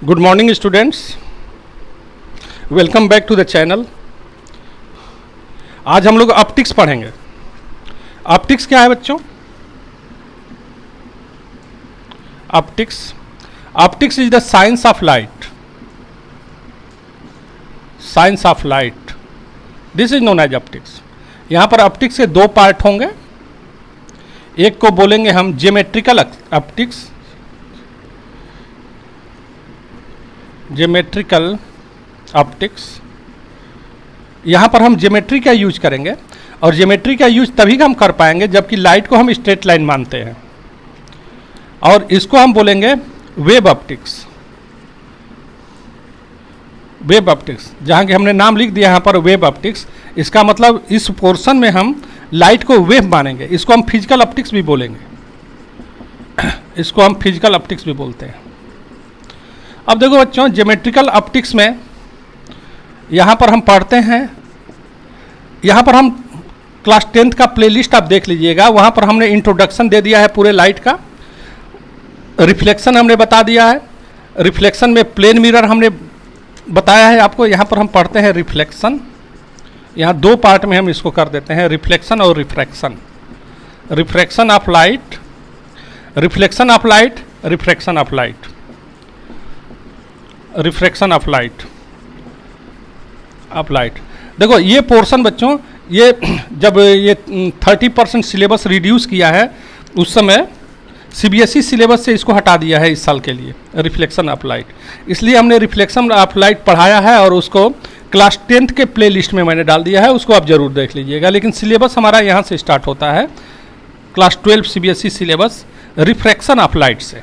Good morning students, welcome back to the channel. आज हम लोग ऑप्टिक्स पढ़ेंगे। ऑप्टिक्स क्या है बच्चों? Optics is the science of light. Science of light, this is known as optics. यहाँ पर ऑप्टिक्स के दो पार्ट होंगे। एक को बोलेंगे हम ज्योमेट्रिकल ऑप्टिक्स, ज्योमेट्रिकल ऑप्टिक्स। यहाँ पर हम ज्योमेट्री का यूज करेंगे और ज्योमेट्री का यूज तभी हम कर पाएंगे जबकि लाइट को हम स्ट्रेट लाइन मानते हैं। और इसको हम बोलेंगे वेव ऑप्टिक्स। वेव ऑप्टिक्स, जहाँ कि हमने नाम लिख दिया यहाँ पर वेव ऑप्टिक्स। इसका मतलब इस पोर्शन में हम लाइट को वेव मानेंगे। इसको हम फिजिकल ऑप्टिक्स भी बोलेंगे। इसको हम फिजिकल ऑप्टिक्स भी बोलते हैं। अब देखो बच्चों, ज्योमेट्रिकल ऑप्टिक्स में यहाँ पर हम पढ़ते हैं, यहाँ पर हम क्लास 10th का प्लेलिस्ट आप देख लीजिएगा। वहाँ पर हमने इंट्रोडक्शन दे दिया है पूरे लाइट का। रिफ्लेक्शन हमने बता दिया है। रिफ्लेक्शन में प्लेन मिरर हमने बताया है आपको। यहाँ पर हम पढ़ते हैं रिफ्लेक्शन। यहाँ दो पार्ट में हम इसको कर देते हैं, रिफ्लेक्शन और refraction. Refraction of light, reflection of light, refraction of light, refraction of light, of light. देखो ये पोर्शन बच्चों, ये जब ये 30% सिलेबस रिड्यूस किया है उस समय सीबीएसई सिलेबस से इसको हटा दिया है इस साल के लिए, रिफ्लेक्शन ऑफ लाइट। इसलिए हमने रिफ्लेक्शन ऑफ लाइट पढ़ाया है और उसको क्लास 10th के प्ले लिस्ट में मैंने डाल दिया है। उसको आप जरूर देख लीजिएगा। लेकिन सिलेबस हमारा यहाँ से स्टार्ट होता है, class 12 CBSE syllabus refraction of light से।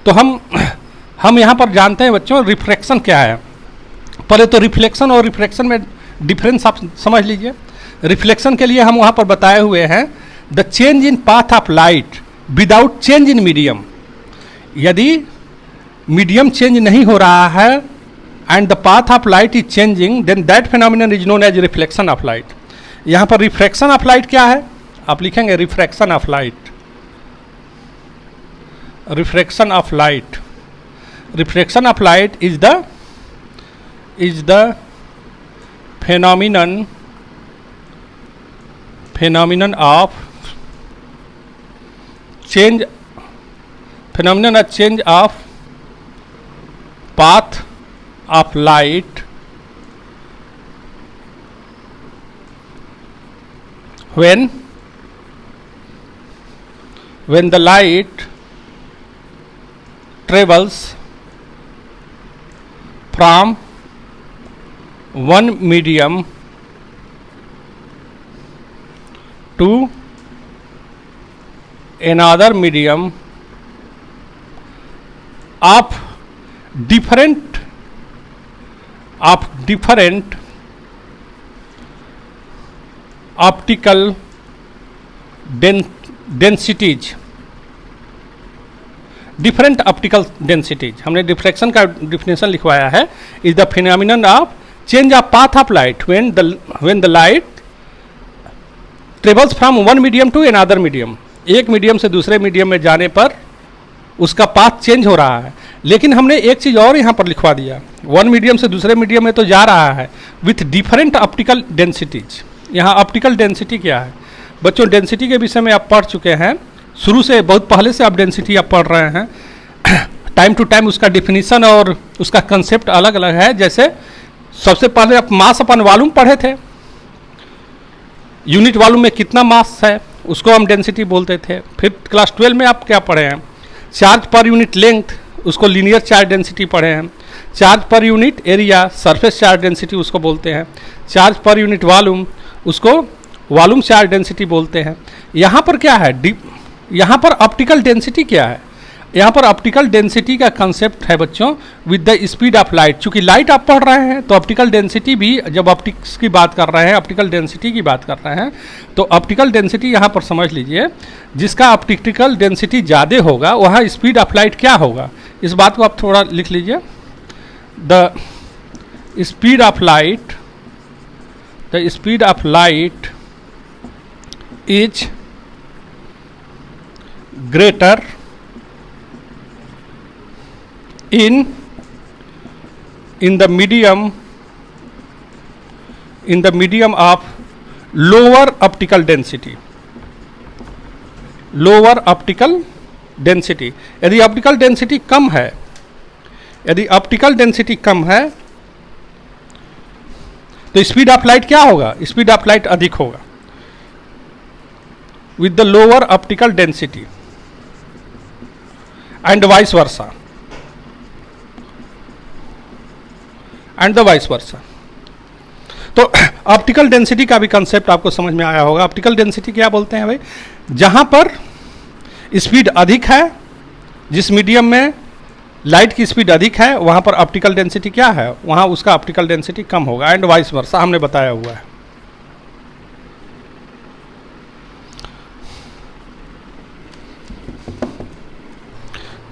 तो हम यहाँ पर जानते हैं बच्चों रिफ्रैक्शन क्या है। पहले तो रिफ्लेक्शन और रिफ्रैक्शन में डिफरेंस आप समझ लीजिए। रिफ्लेक्शन के लिए हम वहाँ पर बताए हुए हैं the change in path of light without change in medium. यदि मीडियम चेंज नहीं हो रहा है and the path of light is changing, then that phenomenon is known as reflection of light. यहाँ पर रिफ्रैक्शन ऑफ लाइट क्या है? आप लिखेंगे refraction of light, refraction of light. Refraction of light is the phenomenon of change of path of light when the light travels from one medium to another medium of different optical densities। Different optical densities, हमने diffraction का definition लिखवाया है, is the phenomenon of change of path of light when the light travels from one medium to another medium. एक medium से दूसरे medium में जाने पर उसका पाथ चेंज हो रहा है। लेकिन हमने एक चीज़ और यहाँ पर लिखवा दिया, वन मीडियम से दूसरे मीडियम में तो जा रहा है विथ डिफरेंट ऑप्टिकल डेंसिटीज। यहाँ ऑप्टिकल डेंसिटी क्या है बच्चों? डेंसिटी के विषय में आप पढ़ चुके हैं, शुरू से बहुत पहले से आप डेंसिटी आप पढ़ रहे हैं। टाइम टू टाइम उसका डिफिनीशन और उसका कंसेप्ट अलग अलग है। जैसे सबसे पहले आप मास अपन वॉल्यूम पढ़े थे, यूनिट वॉल्यूम में कितना मास है उसको हम डेंसिटी बोलते थे। फिर क्लास 12 में आप क्या पढ़े हैं? चार्ज पर यूनिट लेंथ, उसको लीनियर चार्ज डेंसिटी पढ़े हैं। Charge per unit area, surface charge density उसको बोलते हैं। चार्ज पर यूनिट वॉल्यूम, उसको वॉल्यूम चार्ज डेंसिटी बोलते हैं। यहाँ पर क्या है? यहाँ पर ऑप्टिकल डेंसिटी क्या है? यहाँ पर ऑप्टिकल डेंसिटी का कंसेप्ट है बच्चों with the speed of light. चूँकि लाइट आप पढ़ रहे हैं तो ऑप्टिकल डेंसिटी भी, जब ऑप्टिक्स की बात कर रहे हैं, ऑप्टिकल डेंसिटी की बात कर रहे हैं, तो ऑप्टिकल डेंसिटी यहाँ पर समझ लीजिए, जिसका ऑप्टिकल डेंसिटी ज़्यादा होगा वहाँ स्पीड ऑफ लाइट क्या होगा, इस बात को आप थोड़ा लिख लीजिए। The speed of light, the speed of light is greater in in the medium of lower optical density, lower optical density। यदि ऑप्टिकल डेंसिटी कम है, यदि ऑप्टिकल डेंसिटी कम है तो स्पीड ऑफ लाइट क्या होगा? स्पीड ऑफ लाइट अधिक होगा with the lower optical density and vice versa, and the vice versa. तो ऑप्टिकल डेंसिटी का भी कंसेप्ट आपको समझ में आया होगा। ऑप्टिकल डेंसिटी क्या बोलते हैं भाई? जहां पर स्पीड अधिक है, जिस मीडियम में लाइट की स्पीड अधिक है, वहां पर ऑप्टिकल डेंसिटी क्या है? वहां उसका ऑप्टिकल डेंसिटी कम होगा, एंड वाइस वर्सा हमने बताया हुआ है।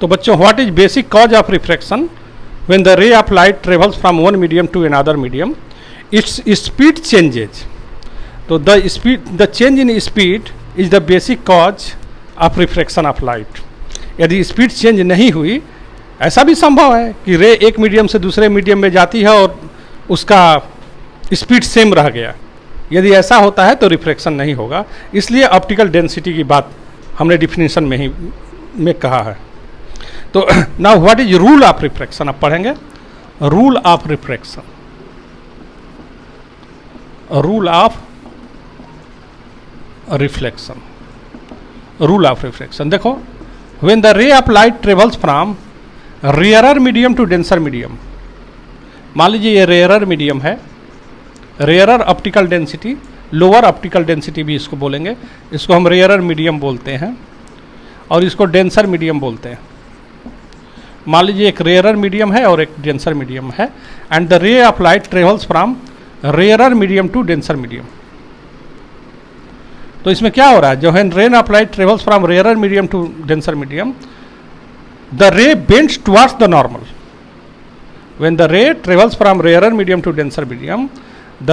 तो बच्चों, what is basic cause of refraction when the ray of light travels from one medium to another medium? Its speed changes. तो the change in speed is the basic cause of refraction of light. यदि speed change नहीं हुई, ऐसा भी संभव है कि रे एक मीडियम से दूसरे मीडियम में जाती है और उसका स्पीड सेम रह गया। यदि ऐसा होता है तो रिफ्रैक्शन नहीं होगा। इसलिए ऑप्टिकल डेंसिटी की बात हमने डिफिनीशन में कहा है। तो now what is rule of refraction? अब पढ़ेंगे rule of refraction. Rule of reflection, rule of refraction देखो, when the ray of light travels from rarer medium to denser medium. मान लीजिए ये रेयरर मीडियम है, rarer optical density, lower optical density भी इसको बोलेंगे। इसको हम रेयरर मीडियम बोलते हैं और इसको डेंसर मीडियम बोलते हैं। मान लीजिए एक रेयरर मीडियम है और एक डेंसर मीडियम है, and the ray of light travels from rarer medium to denser medium. तो इसमें क्या हो रहा है? जो है ray of light travels from rarer medium to denser medium, the ray bends towards the normal. When the ray travels from rarer medium to denser medium, the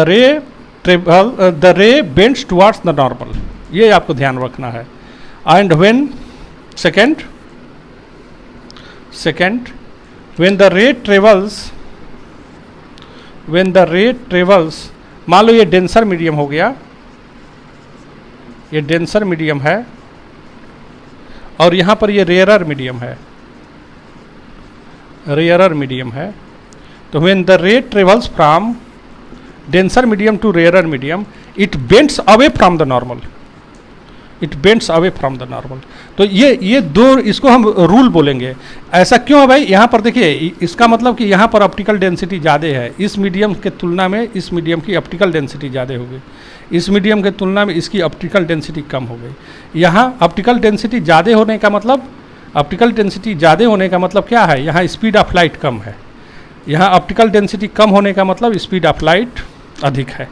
ray bends towards the normal. ये आपको ध्यान रखना है। And when second when the ray travels, मान लो ये denser medium हो गया, ये डेंसर मीडियम है और यहाँ पर ये रेयरर मीडियम है, रेयरर मीडियम है। तो when the ray travels from denser medium to rarer medium, it bends away from the normal, it bends away from the normal. तो ये दो, इसको हम रूल बोलेंगे। ऐसा क्यों है भाई? यहाँ पर देखिए, इसका मतलब कि यहाँ पर ऑप्टिकल डेंसिटी ज़्यादा है, इस मीडियम के तुलना में इस मीडियम की ऑप्टिकल डेंसिटी ज़्यादा हो गई, इस मीडियम के तुलना में इसकी ऑप्टिकल डेंसिटी कम हो गई। यहाँ ऑप्टिकल डेंसिटी ज़्यादा होने का मतलब, ऑप्टिकल डेंसिटी ज़्यादा होने का मतलब क्या है? यहाँ स्पीड ऑफ लाइट कम है। यहाँ ऑप्टिकल डेंसिटी कम होने का मतलब स्पीड ऑफ लाइट अधिक है।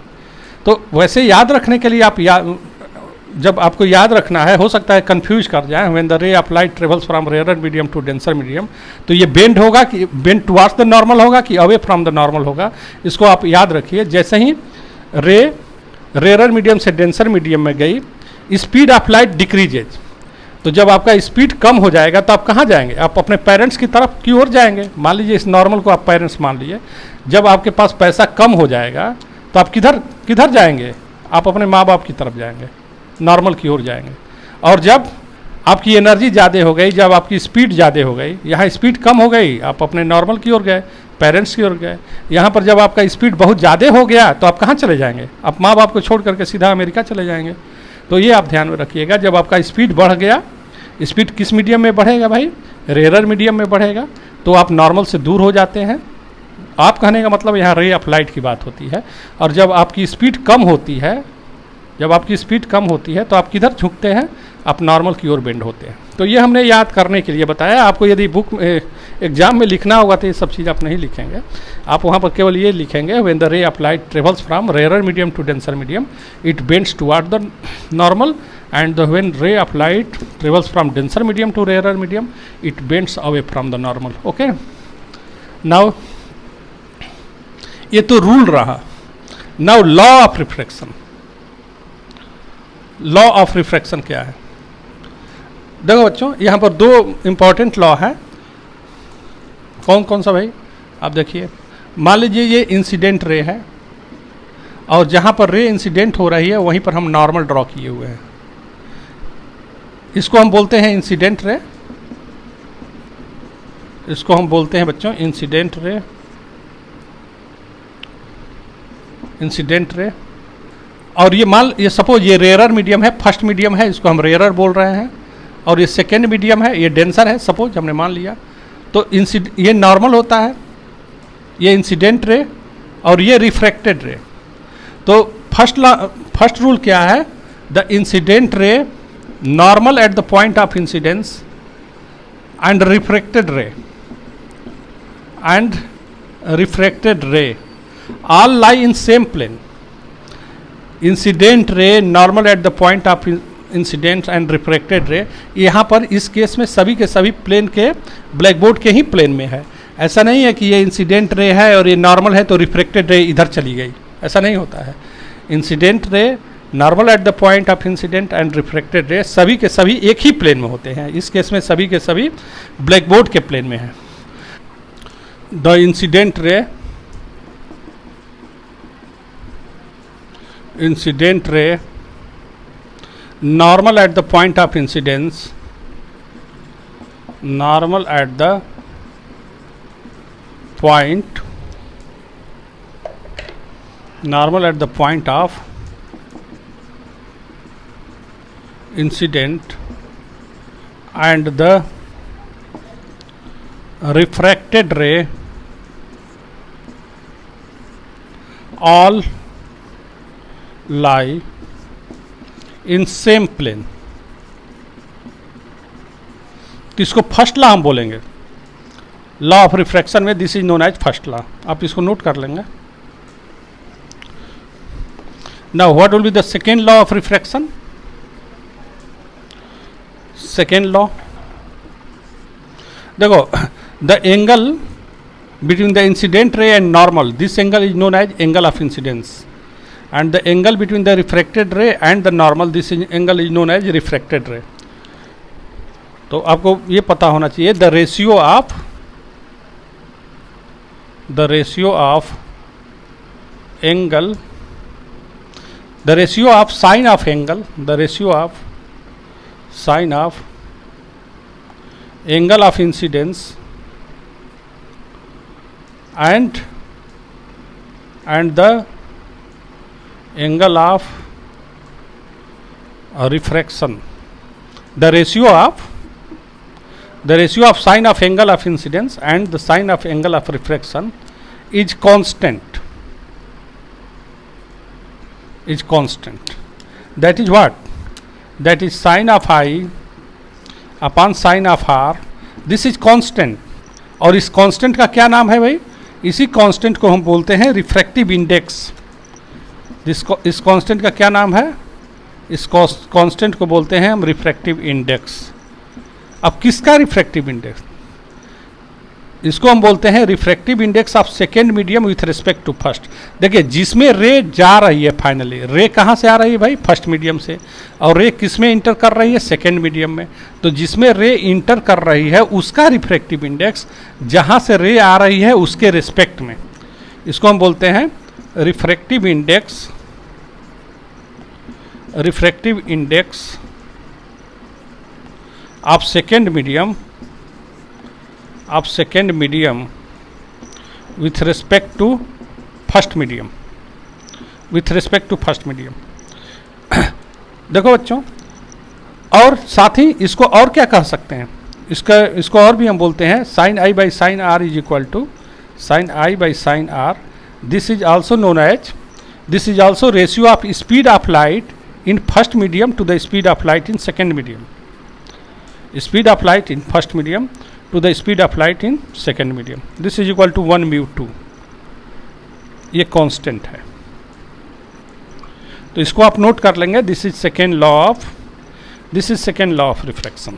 तो वैसे याद रखने के लिए आप जब आपको याद रखना है, हो सकता है कंफ्यूज कर जाए, when the ray of light travels from rarer medium to denser medium, तो ये बेंड होगा कि बेंड टुवर्ड्स द नॉर्मल होगा कि अवे फ्रॉम द नॉर्मल होगा, इसको आप याद रखिए। जैसे ही रे रेयरर मीडियम से डेंसर मीडियम में गई, स्पीड ऑफ लाइट डिक्रीजेज। तो जब आपका स्पीड कम हो जाएगा तो आप कहाँ जाएंगे? आप अपने पेरेंट्स की तरफ की ओर जाएंगे। मान लीजिए इस नॉर्मल को आप पेरेंट्स मान लीजिए। जब आपके पास पैसा कम हो जाएगा तो आप किधर जाएंगे? आप अपने माँ बाप की तरफ जाएंगे, नॉर्मल की ओर जाएंगे। और जब आपकी एनर्जी ज़्यादा हो गई, जब आपकी स्पीड ज़्यादा हो गई, यहाँ स्पीड कम हो गई, आप अपने नॉर्मल की ओर गए, पेरेंट्स की ओर गए। यहाँ पर जब आपका स्पीड बहुत ज़्यादा हो गया तो आप कहाँ चले जाएंगे? आप माँ बाप को छोड़ करके सीधा अमेरिका चले जाएंगे। तो ये आप ध्यान में रखिएगा, जब आपका स्पीड बढ़ गया, स्पीड किस मीडियम में बढ़ेगा भाई? रेयरर मीडियम में बढ़ेगा, तो आप नॉर्मल से दूर हो जाते हैं। आप कहने का मतलब यहाँ रे ऑफ लाइट की बात होती है। और जब आपकी स्पीड कम होती है, जब आपकी स्पीड कम होती है तो आप किधर झुकते हैं? आप नॉर्मल की ओर बेंड होते हैं। तो ये हमने याद करने के लिए बताया। आपको यदि बुक एग्जाम में लिखना होगा तो ये सब चीज़ आप नहीं लिखेंगे, आप वहाँ पर केवल ये लिखेंगे, when the ray of light travels from rarer medium to denser medium, it bends toward the normal, and when ray of light travels from denser medium to rarer medium, it bends away from the normal. Okay, now ये तो rule रहा। Now law of refraction. Law of refraction क्या है? देखो बच्चों, यहाँ पर दो इंपॉर्टेंट लॉ है। कौन कौन सा भाई? आप देखिए, मान लीजिए ये इंसिडेंट रे है और जहाँ पर रे इंसिडेंट हो रही है वहीं पर हम नॉर्मल ड्रॉ किए हुए हैं, इसको हम बोलते हैं इंसिडेंट रे, इसको हम बोलते हैं बच्चों इंसिडेंट रे, इंसिडेंट रे। और ये सपोज ये रेयरर मीडियम है, फर्स्ट मीडियम है, इसको हम रेयरर बोल रहे हैं, और ये सेकेंड मीडियम है, ये डेंसर है, सपोज हमने मान लिया। तो ये नॉर्मल होता है, ये इंसिडेंट रे और ये रिफ्रैक्टेड रे। तो फर्स्ट रूल क्या है, द इंसिडेंट रे normal at the point of incidence and refracted रे all lie in same plane. Incident ray normal at the point of incident and refracted रे, यहाँ पर इस केस में सभी के सभी प्लेन के ब्लैक बोर्ड के ही प्लेन में है। ऐसा नहीं है कि ये इंसिडेंट रे है और ये नॉर्मल है तो रिफ्रैक्टेड रे इधर चली गई, ऐसा नहीं होता है। Incident ray normal at the point of incident and refracted रे सभी के सभी एक ही प्लेन में होते हैं। इस केस में सभी के सभी ब्लैक बोर्ड के प्लेन में है। द इंसिडेंट रे normal at the point of incidence, normal at the point of incident and the refracted ray all lie in same plane. तो इसको फर्स्ट लॉ हम बोलेंगे, लॉ ऑफ रिफ्रैक्शन में this is known as first law. आप इसको note कर लेंगे। Now what will be the second law of refraction? Second law देखो, the angle between the incident ray and normal, this angle is known as angle of incidence, and the angle between the refracted ray and the normal, this angle is known as refracted ray। तो आपको ये पता होना चाहिए the ratio of angle, the ratio of sine of angle, the ratio of sine of angle of incidence and the angle of refraction, the ratio of sine of angle of incidence and the sine of angle of refraction is constant, that is what, that is sine of I upon sine of R, this is constant। और इस constant का क्या नाम है भाई? इसी constant को हम बोलते हैं रिफ्रैक्टिव इंडेक्स। इस कांस्टेंट का क्या नाम है? इस कांस्टेंट को बोलते हैं हम रिफ्रैक्टिव इंडेक्स। अब किसका रिफ्रैक्टिव इंडेक्स? इसको हम बोलते हैं refractive index of second medium with respect to first. देखिए, जिसमें रे जा रही है, फाइनली रे कहाँ से आ रही है भाई? फर्स्ट मीडियम से। और रे किस में इंटर कर रही है? सेकेंड मीडियम में। तो जिसमें रे इंटर कर रही है उसका रिफ्रैक्टिव इंडेक्स जहाँ से रे आ रही है उसके रिस्पेक्ट में, इसको हम बोलते हैं refractive index of second medium with respect to first medium, देखो बच्चों, और साथ ही इसको और क्या कह सकते हैं? इसको और भी हम बोलते हैं sine I by sine R is equal to sine I by sine R. This is also known as, this is also ratio of speed of light in first medium to the speed of light in second medium, speed of light in first medium to the speed of light in second medium, this is equal to 1 mu 2। ये constant है, तो इसको आप note कर लेंगे। This is second law of refraction.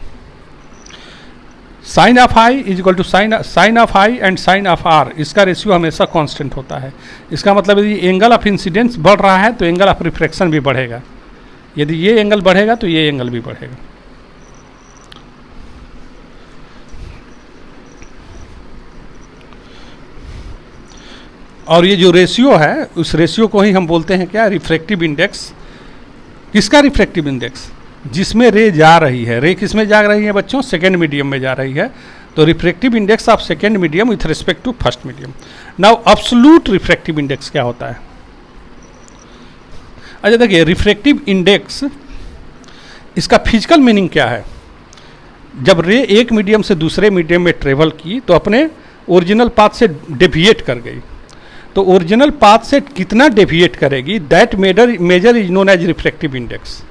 Sine of I is equal to sine of I and sine of R, इसका ratio हमेशा constant होता है। इसका मतलब यदि एंगल ऑफ इंसिडेंस बढ़ रहा है तो एंगल ऑफ रिफ्रैक्शन भी बढ़ेगा, यदि ये एंगल बढ़ेगा तो ये एंगल भी बढ़ेगा। और ये जो रेशियो है उस रेशियो को ही हम बोलते हैं क्या, रिफ्रैक्टिव इंडेक्स। किसका रिफ्रैक्टिव इंडेक्स? जिसमें रे जा रही है। रे किस में जा रही है बच्चों? सेकेंड मीडियम में जा रही है। तो refractive index of second medium with respect to first medium. Now absolute refractive index क्या होता है? अच्छा देखिए, रिफ्रैक्टिव इंडेक्स इसका फिजिकल मीनिंग क्या है? जब रे एक मीडियम से दूसरे मीडियम में ट्रेवल की तो अपने ओरिजिनल पाथ से डेविएट कर गई। तो ओरिजिनल पाथ से कितना डेविएट करेगी, that measure is known as refractive index.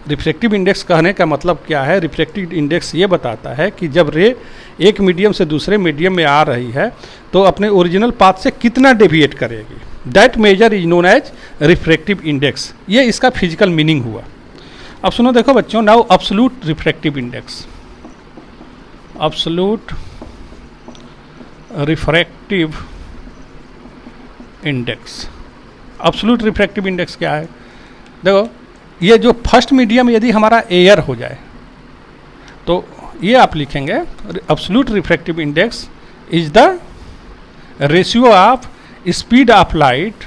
Refractive index कहने का मतलब क्या है? रिफ्रैक्टिव इंडेक्स ये बताता है कि जब रे एक मीडियम से दूसरे मीडियम में आ रही है तो अपने ओरिजिनल पाथ से कितना डेविएट करेगी, that measure is known as refractive index. ये इसका फिजिकल मीनिंग हुआ। अब सुनो, देखो बच्चों, now absolute refractive index. Absolute refractive index. Absolute refractive index क्या है? देखो, ये जो फर्स्ट मीडियम यदि हमारा एयर हो जाए तो ये आप लिखेंगे absolute refractive index is the ratio of speed of light.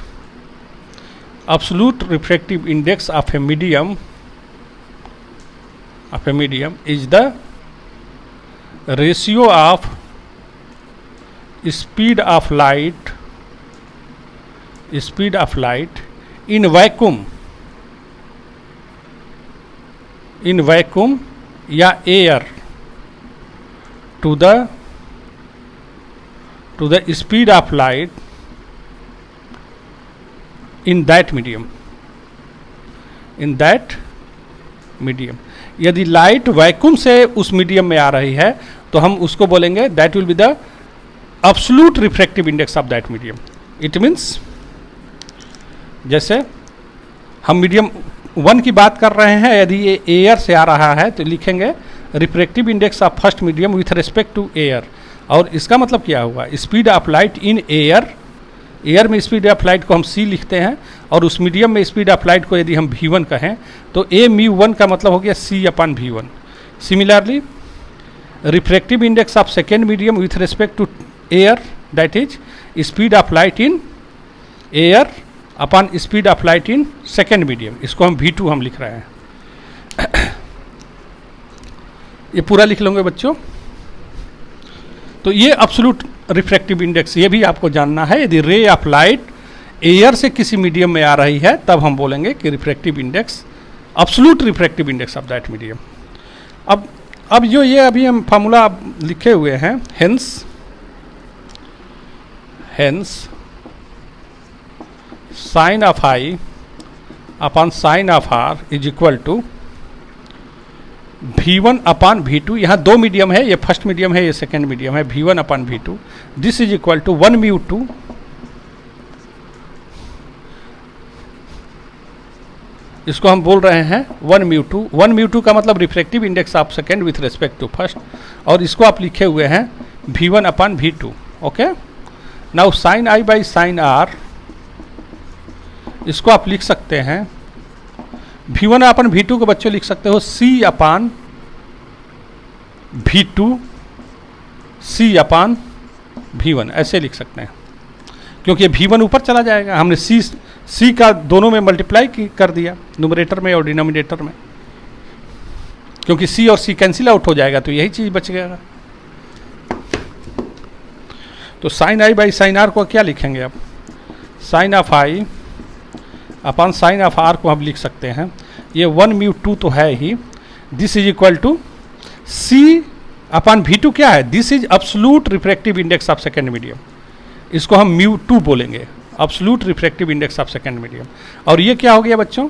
Absolute refractive index of a medium is the ratio of speed of light in vacuum या air to the speed of light in that medium। यदि light vacuum से उस medium में आ रही है तो हम उसको बोलेंगे that will be the absolute refractive index of that medium. It means जैसे हम मीडियम 1 की बात कर रहे हैं, यदि ये एयर से आ रहा है तो लिखेंगे refractive index of first medium with respect to air. और इसका मतलब क्या हुआ? Speed of light in air. Air में स्पीड ऑफ लाइट को हम c लिखते हैं और उस मीडियम में स्पीड ऑफ लाइट को यदि हम v1 कहें तो a μ1 का मतलब हो गया c/v1। Similarly refractive index of second medium with respect to air, that is speed of light in air upon speed of light in second medium. इसको हम v2 हम लिख रहे हैं। ये पूरा लिख लोगे बच्चों। तो ये एब्सोल्यूट रिफ्रैक्टिव इंडेक्स, ये भी आपको जानना है। यदि रे ऑफ लाइट एयर से किसी मीडियम में आ रही है तब हम बोलेंगे कि refractive index, absolute refractive index of that medium. अब जो ये अभी हम फार्मूला लिखे हुए हैं, hence sine of I upon sine of R is equal to v1 upon v2। यहाँ दो मीडियम है, ये फर्स्ट मीडियम है, ये सेकेंड मीडियम है। v1 upon v2 this is equal to 1 μ2 इसको हम बोल रहे हैं 1 μ2। 1 μ2 का मतलब refractive index of second with respect to first, और इसको आप लिखे हुए हैं v1 upon v2। Okay, now sine I by sine R, इसको आप लिख सकते हैं v1 अपन v2 को बच्चों लिख सकते हो c अपान v2 c अपान v1, ऐसे लिख सकते हैं क्योंकि v1 ऊपर चला जाएगा। हमने c का दोनों में मल्टीप्लाई कर दिया, न्यूमरेटर में और डिनोमिनेटर में, क्योंकि c और c कैंसिल आउट हो जाएगा तो यही चीज़ बच गया। तो sine I by sine R को क्या लिखेंगे आप? Sine of I upon sine of R को हम लिख सकते हैं, ये 1 μ2 तो है ही, this is equal to c upon v2 क्या है? This is absolute refractive index of second medium. इसको हम μ2 बोलेंगे, absolute refractive index of second medium. और ये क्या हो गया बच्चों?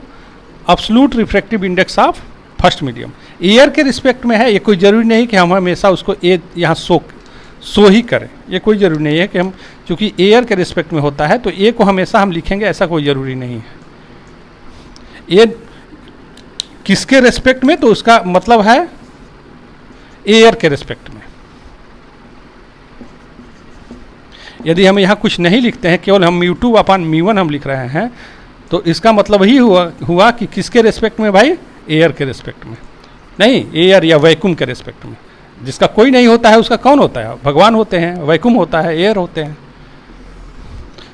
Absolute refractive index of first medium. Air के रिस्पेक्ट में है, ये कोई ज़रूरी नहीं कि हम हमेशा उसको ए यहाँ सो ही करें, ये कोई ज़रूरी नहीं है कि हम, चूँकि एयर के रिस्पेक्ट में होता है तो ए को हमेशा हम लिखेंगे, ऐसा कोई ज़रूरी नहीं है। ये किसके रेस्पेक्ट में? तो उसका मतलब है एयर के रेस्पेक्ट में। यदि हम यहाँ कुछ नहीं लिखते हैं, केवल हम μ2 अपॉन μ1 हम लिख रहे हैं, तो इसका मतलब ही हुआ कि किसके रेस्पेक्ट में भाई? एयर के रेस्पेक्ट में, नहीं एयर या वैक्यूम के रेस्पेक्ट में। जिसका कोई नहीं होता है उसका कौन होता है? भगवान होते हैं, वैक्यूम होता है, एयर होते हैं।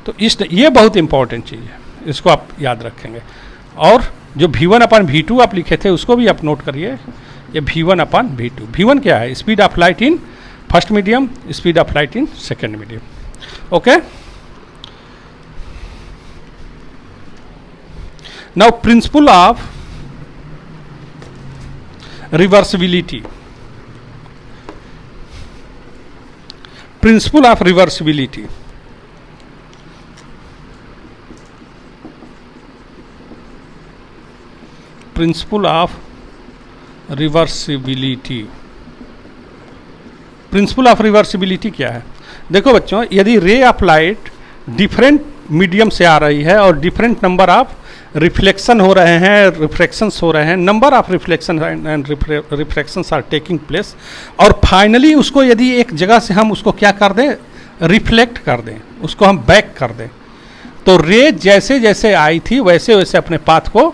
तो ये बहुत इंपॉर्टेंट चीज़ है, इसको आप याद रखेंगे। और जो V1/V2 आप लिखे थे उसको भी आप नोट करिए, ये V1/V2। V1 क्या है? Speed of light in first medium, speed of light in second medium. Okay, now principal of reversibility. Principal of reversibility, principal of reversibility. Principal of reversibility क्या है? देखो बच्चों, यदि ray of light different medium से आ रही है और different number of reflection हो रहे हैं, रिफ्रैक्शंस हो रहे हैं, number of reflection and refractions are taking place, और फाइनली उसको यदि एक जगह से हम उसको क्या कर दें, रिफ्लेक्ट कर दें, उसको हम बैक कर दें, तो रे जैसे जैसे आई थी वैसे वैसे अपने पाथ को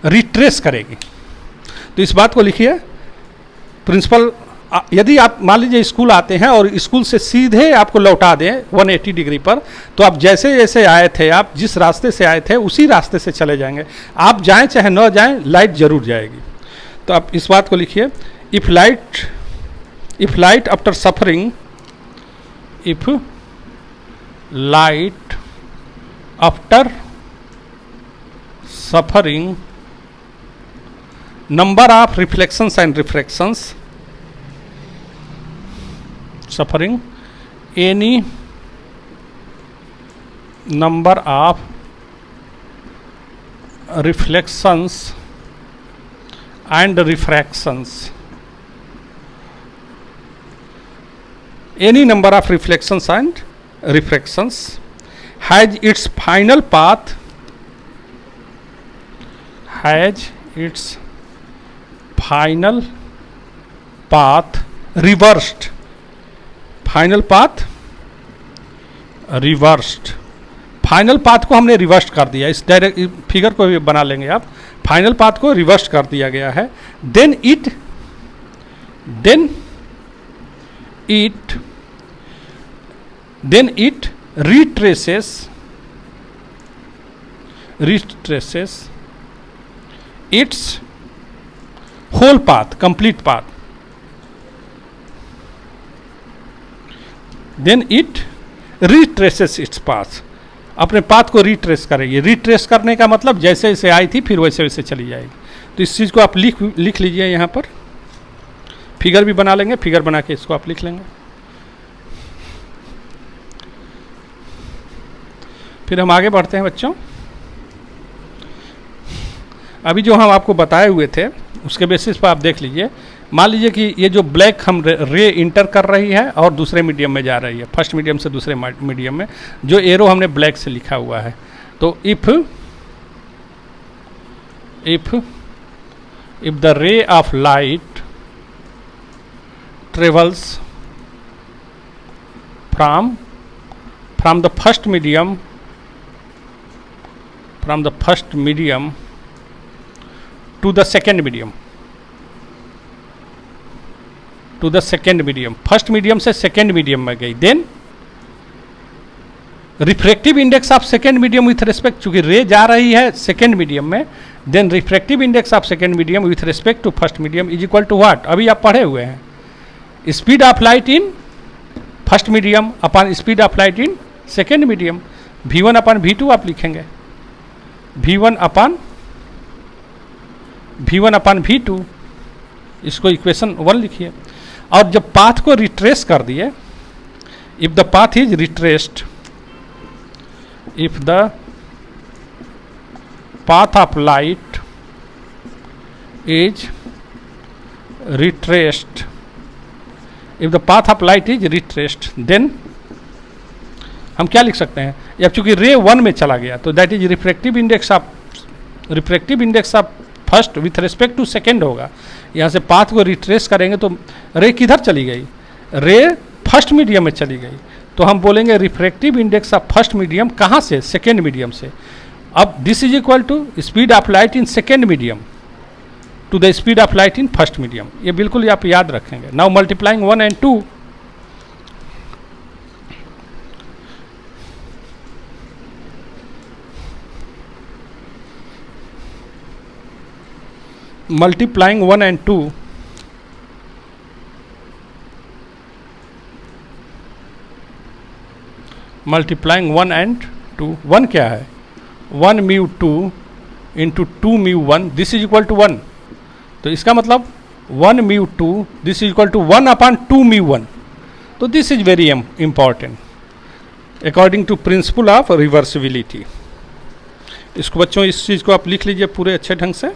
रिट्रेस करेगी। तो इस बात को लिखिए, प्रिंसिपल, यदि आप मान लीजिए स्कूल आते हैं और स्कूल से सीधे आपको लौटा दें 180 डिग्री पर, तो आप जैसे जैसे आए थे, आप जिस रास्ते से आए थे उसी रास्ते से चले जाएंगे। आप जाएं चाहे न जाएं, लाइट जरूर जाएगी। तो आप इस बात को लिखिए, if light after suffering, if light after suffering number of reflections and refractions, suffering any number of reflections and refractions, any number of reflections and refractions has its final path, has its final path reversed, final path reversed, final path को हमने reverse कर दिया। इस direct figure को भी बना लेंगे आप, फाइनल पाथ को रिवर्स कर दिया गया है। Then it retraces its whole path, complete path, then it retraces its path, अपने पाथ को रिट्रेस करेगी। रिट्रेस करने का मतलब जैसे जैसे आई थी फिर वैसे वैसे चली जाएगी। तो इस चीज़ को आप लिख लीजिए, यहाँ पर फिगर भी बना लेंगे, फिगर बना के इसको आप लिख लेंगे। फिर हम आगे बढ़ते हैं बच्चों। अभी जो हम आपको बताए हुए थे उसके बेसिस पर आप देख लीजिए। मान लीजिए कि ये जो ब्लैक हम रे इंटर कर रही है और दूसरे मीडियम में जा रही है, फर्स्ट मीडियम से दूसरे मीडियम में, जो एरो हमने ब्लैक से लिखा हुआ है। तो if the ray of light travels from the first medium to the second medium, first medium से सेकेंड मीडियम में गई, then refractive index of second medium with respect, चूंकि रे जा रही है सेकेंड मीडियम में, then refractive index of second medium with respect to first medium is equal to what? अभी आप पढ़े हुए हैं, speed of light in first medium upon speed of light in second medium. V1/V2 आप लिखेंगे, V1/V2, इसको equation 1 लिखिए। और जब पाथ को रिट्रेस कर दिए, if the path is retraced, if the path of light is retraced, if the path of light is retraced, then हम क्या लिख सकते हैं? या चूंकि रे 1 में चला गया तो that is refractive index of first with respect to second होगा। यहाँ से पाथ को रिट्रेस करेंगे तो रे किधर चली गई? रे फर्स्ट मीडियम में चली गई, तो हम बोलेंगे refractive index of first medium कहाँ से? सेकेंड मीडियम से। अब this is equal to speed of light in second medium to the speed of light in first medium. ये बिल्कुल आप याद रखेंगे। Now multiplying 1 and 2, multiplying 1 and 2, multiplying 1 and 2, 1 क्या है 1 mu 2 into 2 mu 1, this is equal to 1, तो इसका मतलब 1 mu 2 this is equal to 1 upon 2 mu 1, तो this is very important according to principle of reversibility. इसको बच्चों इस चीज़ को आप लिख लीजिए पूरे अच्छे ढंग से।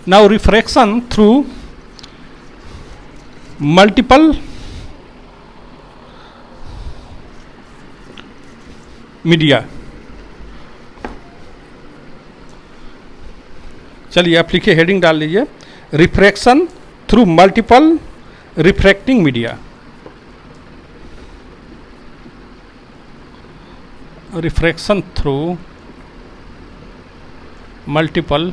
Now refraction through multiple media, चलिए आप लिखिए, हेडिंग डाल लीजिए, refraction through multiple refracting media. Refraction through multiple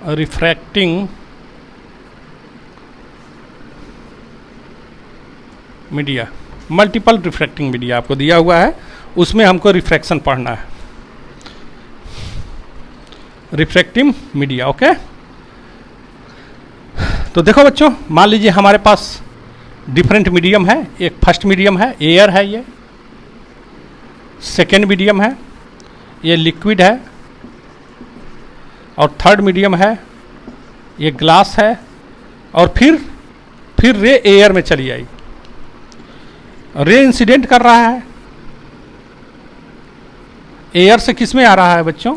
refracting media, multiple refracting media आपको दिया हुआ है, उसमें हमको रिफ्रैक्शन पढ़ना है, रिफ्रैक्टिव मीडिया। ओके, तो देखो बच्चों, मान लीजिए हमारे पास डिफरेंट मीडियम है, एक फर्स्ट मीडियम है एयर है, ये सेकेंड मीडियम है ये लिक्विड है, और थर्ड मीडियम है ये ग्लास है, और फिर रे एयर में चली आई, रे इंसिडेंट कर रहा है, एयर से किस में आ रहा है बच्चों,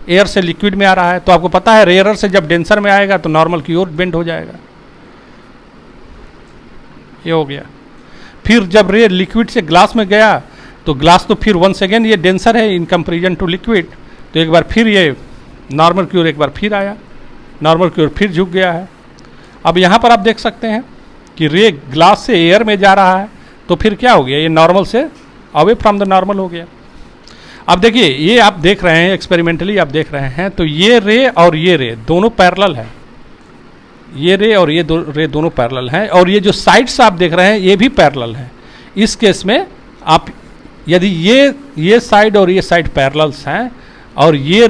एयर से लिक्विड में आ रहा है, तो आपको पता है रेयर से जब डेंसर में आएगा तो नॉर्मल की ओर बेंड हो जाएगा, ये हो गया। फिर जब रे लिक्विड से ग्लास में गया तो ग्लास तो फिर वंस अगेन ये डेंसर है इन कंपेरिजन टू लिक्विड, तो एक बार फिर ये नॉर्मल की ओर एक बार फिर आया, नॉर्मल की ओर फिर झुक गया है। अब यहाँ पर आप देख सकते हैं कि रे ग्लास से एयर में जा रहा है, तो फिर क्या हो गया, ये नॉर्मल से अवे फ्रॉम द नॉर्मल हो गया। अब देखिए, ये आप देख रहे हैं एक्सपेरिमेंटली आप देख रहे हैं, तो ये रे और ये रे दोनों पैरेलल है, ये रे और ये रे दोनों पैरेलल हैं, और ये जो साइड्स आप देख रहे हैं ये भी पैरेलल हैं। इस केस में आप यदि ये साइड और ये साइड पैरेलल्स हैं और ये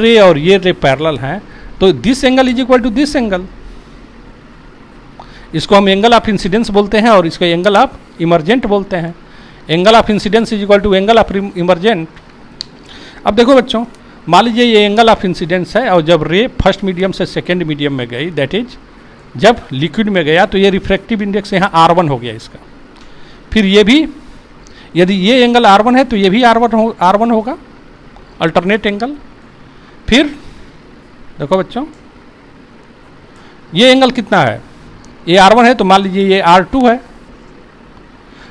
रे पैरेलल हैं, तो this angle is equal to this angle, इसको हम एंगल ऑफ इंसिडेंस बोलते हैं और इसको एंगल ऑफ इमरजेंट बोलते हैं। Angle of incidence is equal to angle of emergent. अब देखो बच्चों, मान लीजिए ये एंगल ऑफ इंसिडेंस है, और जब रे फर्स्ट मीडियम से सेकेंड मीडियम में गई, दैट इज जब लिक्विड में गया, तो ये रिफ्रैक्टिव इंडेक्स यहाँ R1 हो गया इसका। फिर ये भी, यदि ये एंगल R1 है तो ये भी R1 होगा, अल्टरनेट एंगल। फिर देखो बच्चों, ये एंगल कितना है, ये R1 है, तो मान लीजिए ये R2 है।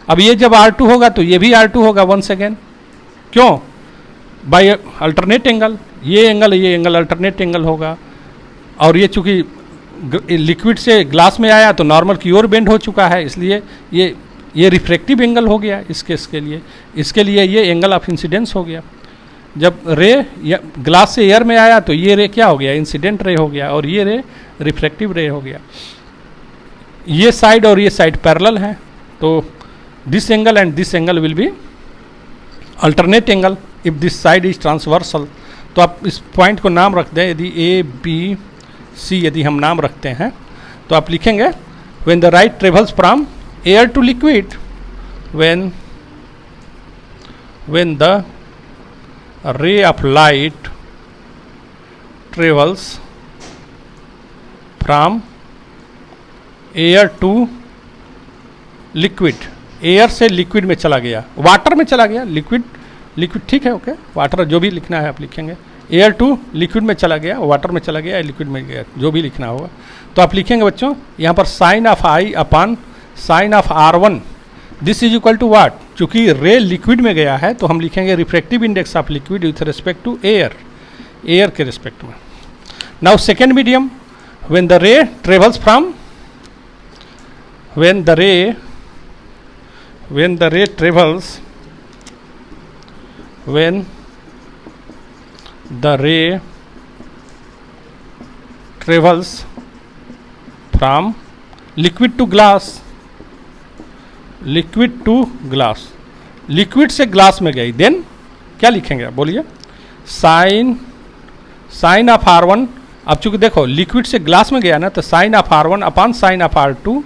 अब ये जब R2 होगा तो ये भी R2 होगा वंस अगेन, क्यों, बाय अल्टरनेट एंगल, ये एंगल अल्टरनेट एंगल होगा। और ये चूंकि लिक्विड से ग्लास में आया तो नॉर्मल की ओर बेंड हो चुका है, इसलिए ये रिफ्रैक्टिव एंगल हो गया इस केस के लिए। इसके लिए ये एंगल ऑफ इंसिडेंस हो गया। जब रे ग्लास से एयर में आया तो ये रे क्या हो गया, इंसिडेंट रे हो गया, और ये रे रिफ्रैक्टिव रे हो गया। ये साइड और ये साइड पैरेलल हैं, तो this angle and this angle will be alternate angle if this side is transversal. तो आप इस पॉइंट को नाम रख दें, यदि ए बी सी यदि हम नाम रखते हैं तो आप लिखेंगे when the right travels from air to liquid, when the ray of light travels from air to liquid, air से लिक्विड में चला गया, वाटर में चला गया, लिक्विड ठीक है, ओके, वाटर जो भी लिखना है आप लिखेंगे, एयर टू लिक्विड में चला गया, वाटर में चला गया, लिक्विड में गया, जो भी लिखना होगा। तो आप लिखेंगे बच्चों यहाँ पर sine of I upon sine of R1, this is equal to what, चूंकि रे लिक्विड में गया है तो हम लिखेंगे refractive index of liquid with respect to air के रिस्पेक्ट में। Now second medium, when the ray travels from when the ray travels from liquid to glass, liquid से ग्लास में गई, देन क्या लिखेंगे आप बोलिए? साइन ऑफ R1, अब चूंकि देखो लिक्विड से ग्लास में गया ना, तो sine of R1 upon sine of R2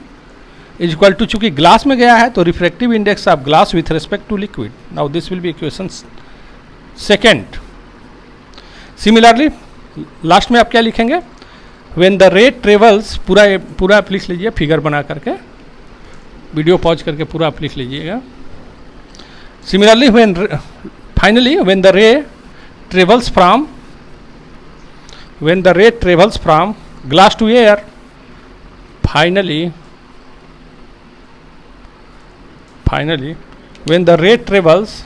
is equal to, चूंकि ग्लास में गया है तो refractive index of glass with respect to liquid. Now this will be equation second. Similarly last में आप क्या लिखेंगे? व्हेन द रे ट्रेवल्स, पूरा आप लिख लीजिए फिगर बना करके, वीडियो पॉज करके पूरा आप लिख लीजिएगा. Similarly finally when the ray travels from glass to air, finally when the ray travels,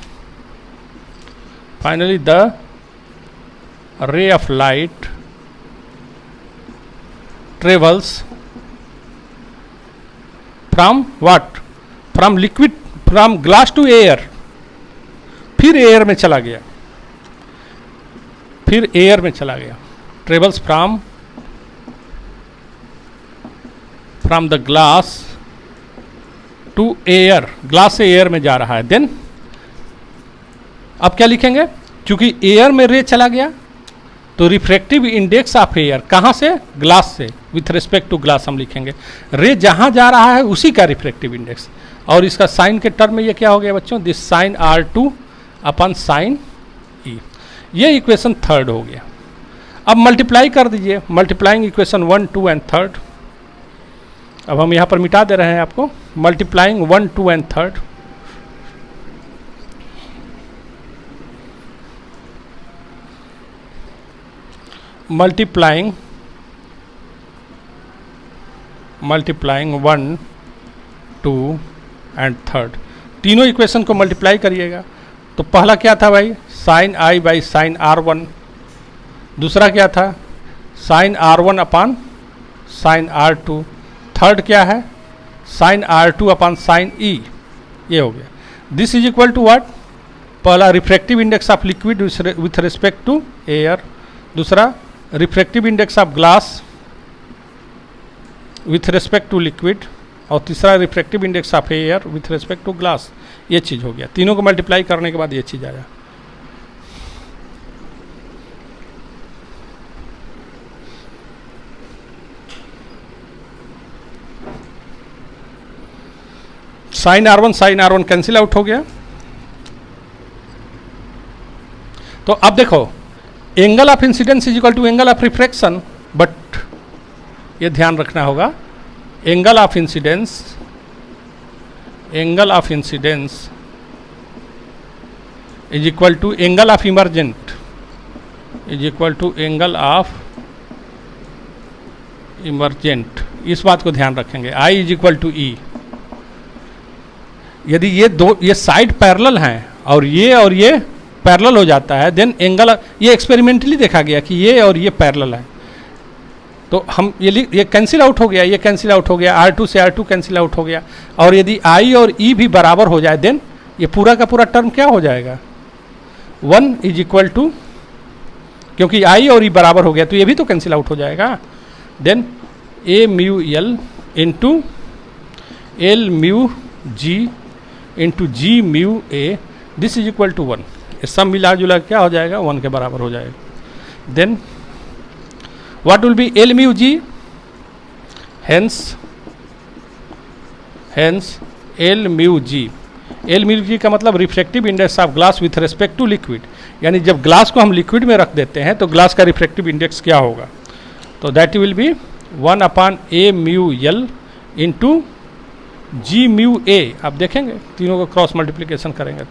finally the ray of light travels from what? From liquid, from glass to air, फिर air में चला गया, travels from the glass to air, glass से air में जा रहा है. Then अब क्या लिखेंगे? क्योंकि एयर में रे चला गया तो रिफ्रैक्टिव इंडेक्स ऑफ एयर, कहाँ से? ग्लास से, विथ रिस्पेक्ट टू ग्लास हम लिखेंगे. रे जहाँ जा रहा है उसी का रिफ्रैक्टिव इंडेक्स, और इसका साइन के टर्म में ये क्या हो गया बच्चों? This sine R2 upon sine E. ये इक्वेशन थर्ड हो गया. अब मल्टीप्लाई कर दीजिए, मल्टीप्लाइंग इक्वेशन 1, 2 एंड थर्ड. अब हम यहाँ पर मिटा दे रहे हैं आपको. Multiplying 1, 2 and third, multiplying 1, 2 and third, तीनों इक्वेशन को मल्टीप्लाई करिएगा. तो पहला क्या था भाई? Sine I by sine R1. दूसरा क्या था? साइन R1 अपान साइन R2. थर्ड क्या है? Sine R2 upon sine E. ये हो गया. This is equal to what? पहला refractive index of liquid with respect to air, दूसरा refractive index of glass with respect to liquid, और तीसरा refractive index of air with respect to glass. ये चीज़ हो गया. तीनों को मल्टीप्लाई करने के बाद ये चीज़ आया. साइन R1 कैंसिल आउट हो गया. तो अब देखो, angle of incidence is equal to angle of refraction, but ये ध्यान रखना होगा, angle of incidence is equal to angle of emergent, is equal to angle of emergent. इस बात को ध्यान रखेंगे. I is equal to E. यदि ये साइड पैरेलल हैं और ये पैरेलल हो जाता है, देन एंगल, ये एक्सपेरिमेंटली देखा गया कि ये और ये पैरेलल है, तो हम ये कैंसिल आउट हो गया, ये कैंसिल आउट हो गया, R2 से R2 कैंसिल आउट हो गया. और यदि I और E भी बराबर हो जाए, देन ये पूरा का पूरा टर्म क्या हो जाएगा? 1 इज इक्वल टू, क्योंकि I और E बराबर हो गया तो ये भी तो कैंसिल आउट हो जाएगा. Then A mu L into L mu G into G mu A, this is equal to 1. ये सब मिला जुला क्या हो जाएगा? 1 के बराबर हो जाएगा. Then what will be L mu G? hence L mu G. L mu G का मतलब refractive index of glass with respect to liquid, यानी जब ग्लास को हम लिक्विड में रख देते हैं तो ग्लास का रिफ्रैक्टिव इंडेक्स क्या होगा? तो that will be 1 upon A mu L into G mu A. आप देखेंगे तीनों को क्रॉस मल्टीप्लिकेशन करेंगे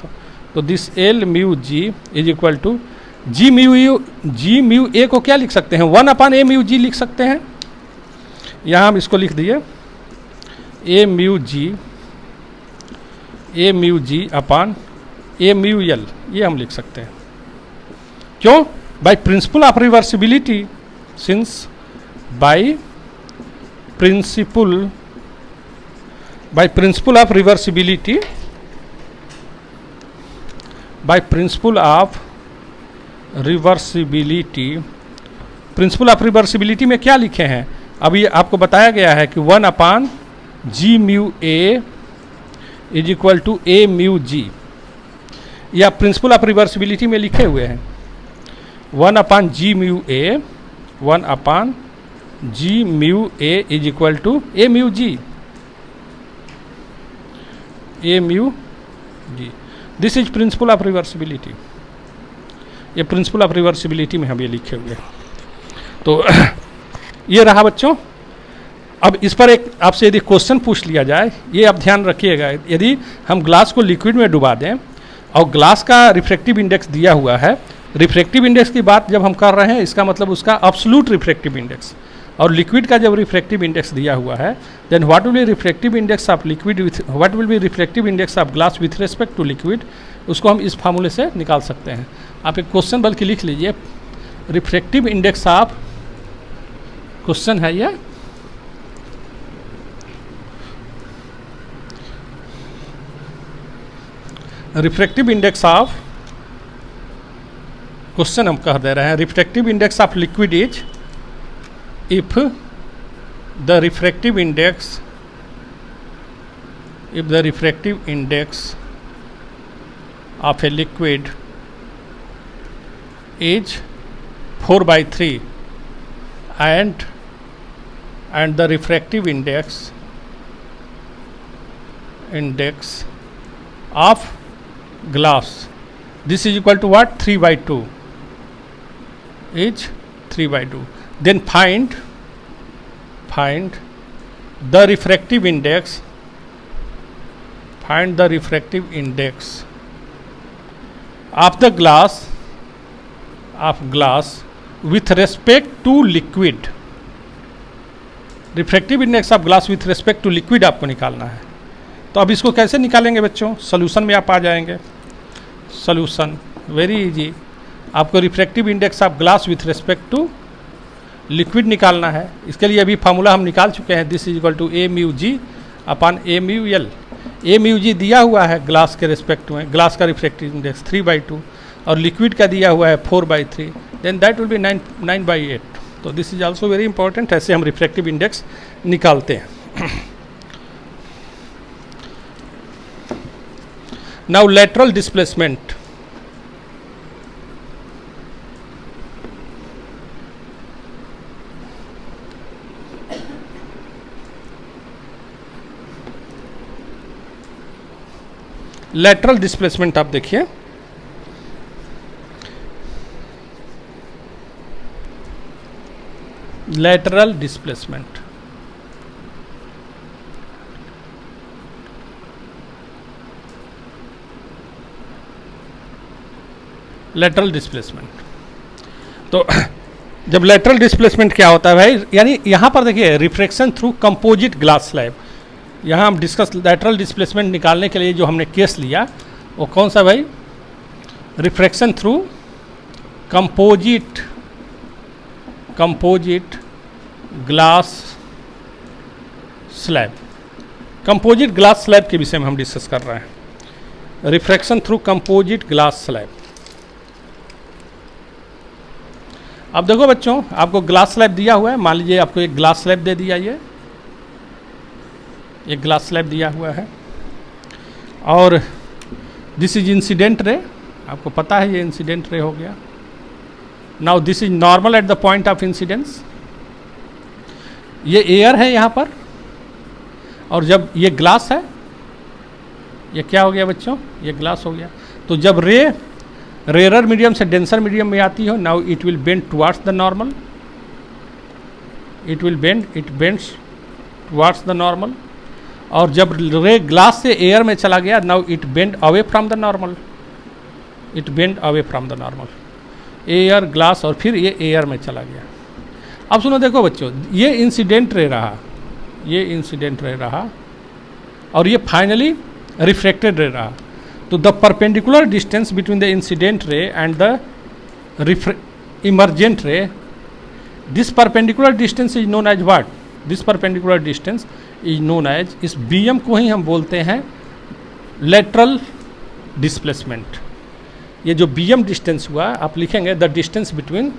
तो this L mu G is equal to G mu A को क्या लिख सकते हैं? 1 अपान A म्यू G लिख सकते हैं. यहाँ हम इसको लिख दिए A mu G upon A mu L, ये हम लिख सकते हैं. क्यों? By principle of reversibility, since by principle of reversibility, by principle of reversibility में क्या लिखे हैं? अभी आपको बताया गया है कि 1 upon G mu A is equal to A mu G. ये आप प्रिंसिपल ऑफ रिवर्सिबिलिटी में लिखे हुए हैं, 1/g μ a, 1/g μ a is equal to a μ g, a μ g। This is principle of reversibility. ये प्रिंसिपल ऑफ रिवर्सिबिलिटी में हम ये लिखे हुए हैं। तो ये रहा बच्चों। अब इस पर एक आपसे यदि क्वेश्चन पूछ लिया जाए, ये आप ध्यान रखिएगा, यदि हम ग्लास को लिक्विड में डुबा दें और ग्लास का रिफ्रैक्टिव इंडेक्स दिया हुआ है, रिफ्रैक्टिव इंडेक्स की बात जब हम कर रहे हैं इसका मतलब उसका अब्सोल्यूट रिफ्रैक्टिव इंडेक्स, और लिक्विड का जब रिफ्रैक्टिव इंडेक्स दिया हुआ है, then what will be refractive index of liquid with what will be refractive index of glass with respect to liquid, उसको हम इस फार्मूले से निकाल सकते हैं। आप एक क्वेश्चन बल्कि लिख लीजिए, रिफ्रैक्टिव इंडेक्स ऑफ, क्वेश्चन है ये, रिफ्रैक्टिव इंडेक्स ऑफ, क्वेश्चन हम कह दे रहे हैं, refractive index of liquid is if the refractive index of a liquid is 4/3 and the refractive index of glass, this is equal to what, 3/2, is 3/2, then find the refractive index, of the glass with respect to liquid। Refractive index of glass with respect to liquid आपको निकालना है। तो अब इसको कैसे निकालेंगे बच्चों, solution में आप आ जाएंगे। सोल्यूशन वेरी इजी, आपको refractive index of glass with respect to liquid निकालना है। इसके लिए अभी फार्मूला हम निकाल चुके हैं, this is equal to a μ g upon a μ l। a μ g दिया हुआ है ग्लास के रिस्पेक्ट में, ग्लास का रिफ्रैक्टिव इंडेक्स 3/2 और लिक्विड का दिया हुआ है 4/3, देन दैट विल बी 9/8। तो this is also very important, ऐसे हम रिफ्रैक्टिव इंडेक्स निकालते हैं। Now lateral displacement, lateral displacement आप देखिए, लेटरल डिस्प्लेसमेंट, लेटरल डिस्प्लेसमेंट। तो जब लेटरल डिस्प्लेसमेंट क्या होता है भाई, यानी यहां पर देखिए refraction through composite glass slab, यहाँ हम डिस्कस लेटरल डिस्प्लेसमेंट निकालने के लिए जो हमने केस लिया वो कौन सा भाई, refraction through composite glass slab, composite glass slab के विषय में हम डिस्कस कर रहे हैं। Refraction through composite glass slab. अब देखो बच्चों, आपको ग्लास स्लैब दिया हुआ है, मान लीजिए आपको एक ग्लास स्लैब दे दिया, ये एक ग्लास स्लैब दिया हुआ है और दिस इज इंसिडेंट रे, आपको पता है ये इंसिडेंट रे हो गया। Now this is normal at the point of incidence, ये एयर है यहाँ पर, और जब ये ग्लास है, ये क्या हो गया बच्चों, ये ग्लास हो गया। तो जब रे रेयर मीडियम से डेंसर मीडियम में आती हो, now it will bend towards the normal, it bends towards the normal. और जब रे ग्लास से एयर में चला गया, now it bend away from the normal, air glass, और फिर ये एयर में चला गया। अब सुनो, देखो बच्चों, ये इंसिडेंट रे रहा, और ये फाइनली रिफ्लेक्टेड रे रहा। तो the perpendicular distance between the incident ray and the emergent ray, this perpendicular distance is known as what, this perpendicular distance is known as, इस BM को ही हम बोलते हैं लेटरल डिस्प्लेसमेंट। ये जो BM डिस्टेंस हुआ, आप लिखेंगे the distance between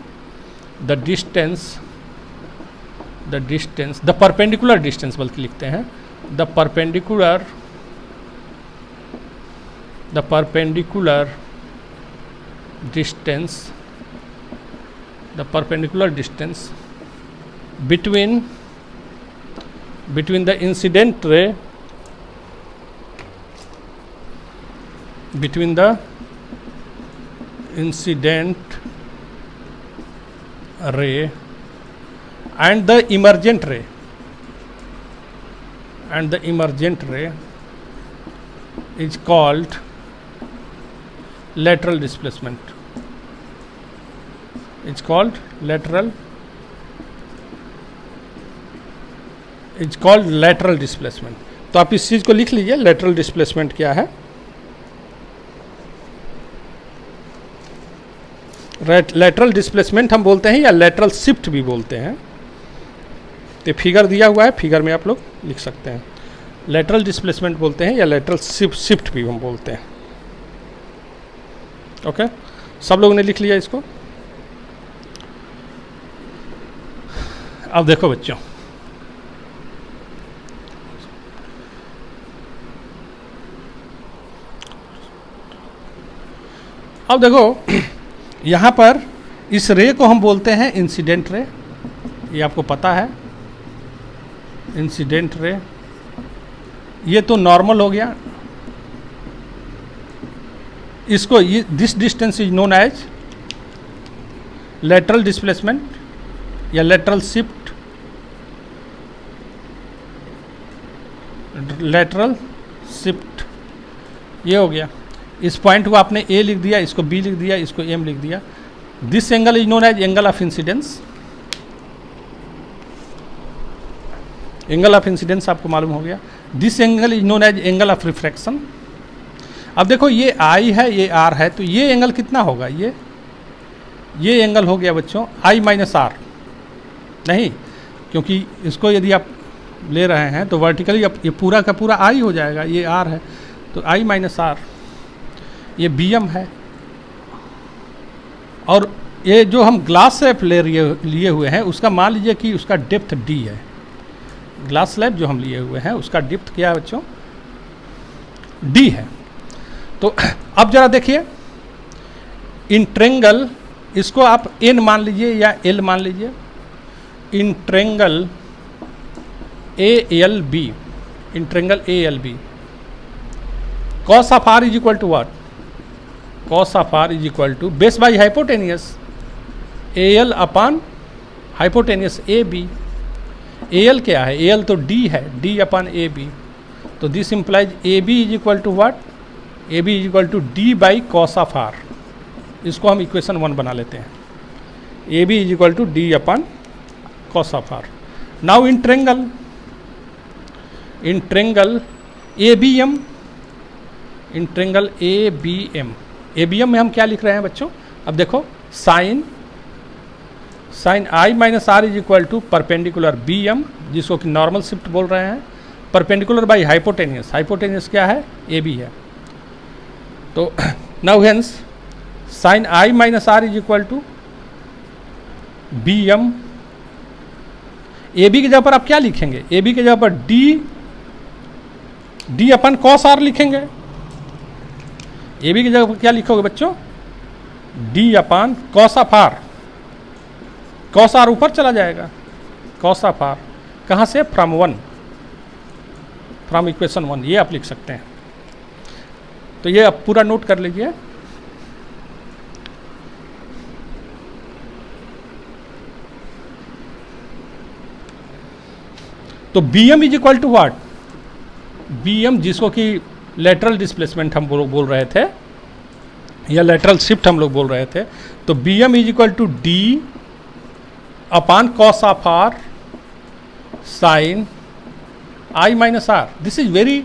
the perpendicular distance, बल्कि लिखते हैं the perpendicular the perpendicular distance between the incident ray and the emergent ray is called lateral displacement. It's called lateral displacement. तो आप इस चीज़ को लिख लीजिए, lateral displacement क्या है. lateral displacement हम बोलते हैं या lateral shift भी बोलते हैं. तो फिगर दिया हुआ है, फिगर में आप लोग लिख सकते हैं. lateral displacement बोलते हैं या lateral shift भी हम बोलते हैं. ओके, सब लोगों ने लिख लिया इसको. अब देखो बच्चों, अब देखो यहाँ पर इस रे को हम बोलते हैं इंसिडेंट रे. ये आपको पता है, इंसिडेंट रे. ये तो नॉर्मल हो गया. इसको this distance is known as lateral displacement या लेटरल शिफ्ट. ये हो गया. इस पॉइंट को आपने ए लिख दिया, इसको बी लिख दिया, इसको एम लिख दिया. This angle is known as angle of incidence. Angle of incidence आपको मालूम हो गया. This angle is known as angle of refraction. अब देखो ये आई है, ये आर है, तो ये एंगल कितना होगा. ये एंगल हो गया बच्चों आई माइनस आर. नहीं, क्योंकि इसको यदि आप ले रहे हैं तो वर्टिकली ये पूरा का पूरा आई हो जाएगा. ये आर है तो आई माइनस आर. ये बी एम है. और ये जो हम ग्लास स्लैब लिए हुए हैं उसका मान लीजिए कि उसका डेप्थ डी है. ग्लास स्लैब जो हम लिए हुए हैं उसका डेप्थ क्या है बच्चों, डी है. तो अब जरा देखिए, इन ट्रेंगल इसको आप एन मान लीजिए या एल मान लीजिए. In triangle A L B, in triangle A L B, cos of R is equal to what. Cos of R is equal to base by hypotenuse A L upon hypotenuse A B. A L क्या है, A L तो D है, D upon A B. तो this implies A B is equal to what, A B is equal to D by cos of R. इसको हम equation 1 बना लेते हैं. A B is equal to D upon cos of R. Now in triangle A B M, in triangle A B M. A B M में हम क्या लिख रहे हैं बच्चों. अब देखो, sine I minus R is equal to perpendicular B M, जिसको कि नॉर्मल शिफ्ट बोल रहे हैं, परपेंडिकुलर बाई हाइपोटेनियस. हाइपोटेनियस क्या है, ए बी है. तो now hence sine I minus R is equal to B M. A B की जगह पर आप क्या लिखेंगे, ए बी की जगह पर डी अपन कॉस आर लिखेंगे. ए बी की जगह पर क्या लिखोगे बच्चों, D upon cos of R. Cos R ऊपर चला जाएगा. कॉस ऑफ आर कहाँ से, फ्रॉम इक्वेशन 1. ये आप लिख सकते हैं. तो ये आप पूरा नोट कर लीजिए. तो B M is equal to what, B M जिसको कि लेटरल डिस्प्लेसमेंट हम बोल रहे थे या लेटरल शिफ्ट हम लोग बोल रहे थे. तो B M is equal to D upon cos of R sine I minus R. This is very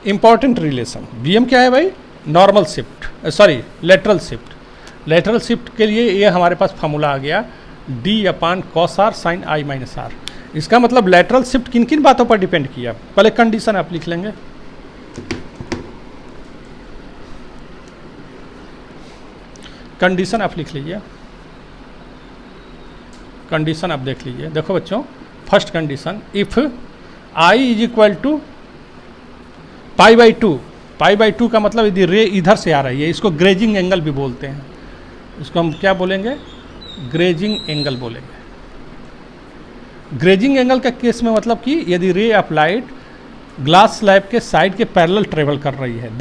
important relation. B M क्या है भाई, normal shift, sorry lateral shift. Lateral shift के लिए ये हमारे पास फॉर्मूला आ गया, D upon cos R sine I minus R. इसका मतलब लेटरल शिफ्ट किन किन बातों पर डिपेंड किया. पहले कंडीशन आप लिख लेंगे. कंडीशन आप लिख लीजिए. कंडीशन आप देख लीजिए. देखो बच्चों, first condition, if I is equal to pi by 2, pi by 2 का मतलब यदि रे इधर से आ रही है, इसको ग्रेजिंग एंगल भी बोलते हैं। इसको हम क्या बोलेंगे? ग्रेजिंग एंगल बोलेंगे। ग्रेजिंग एंगल का केस में मतलब कि यदि ray of light glass slab के साइड के पैरेलल ट्रेवल कर रही है,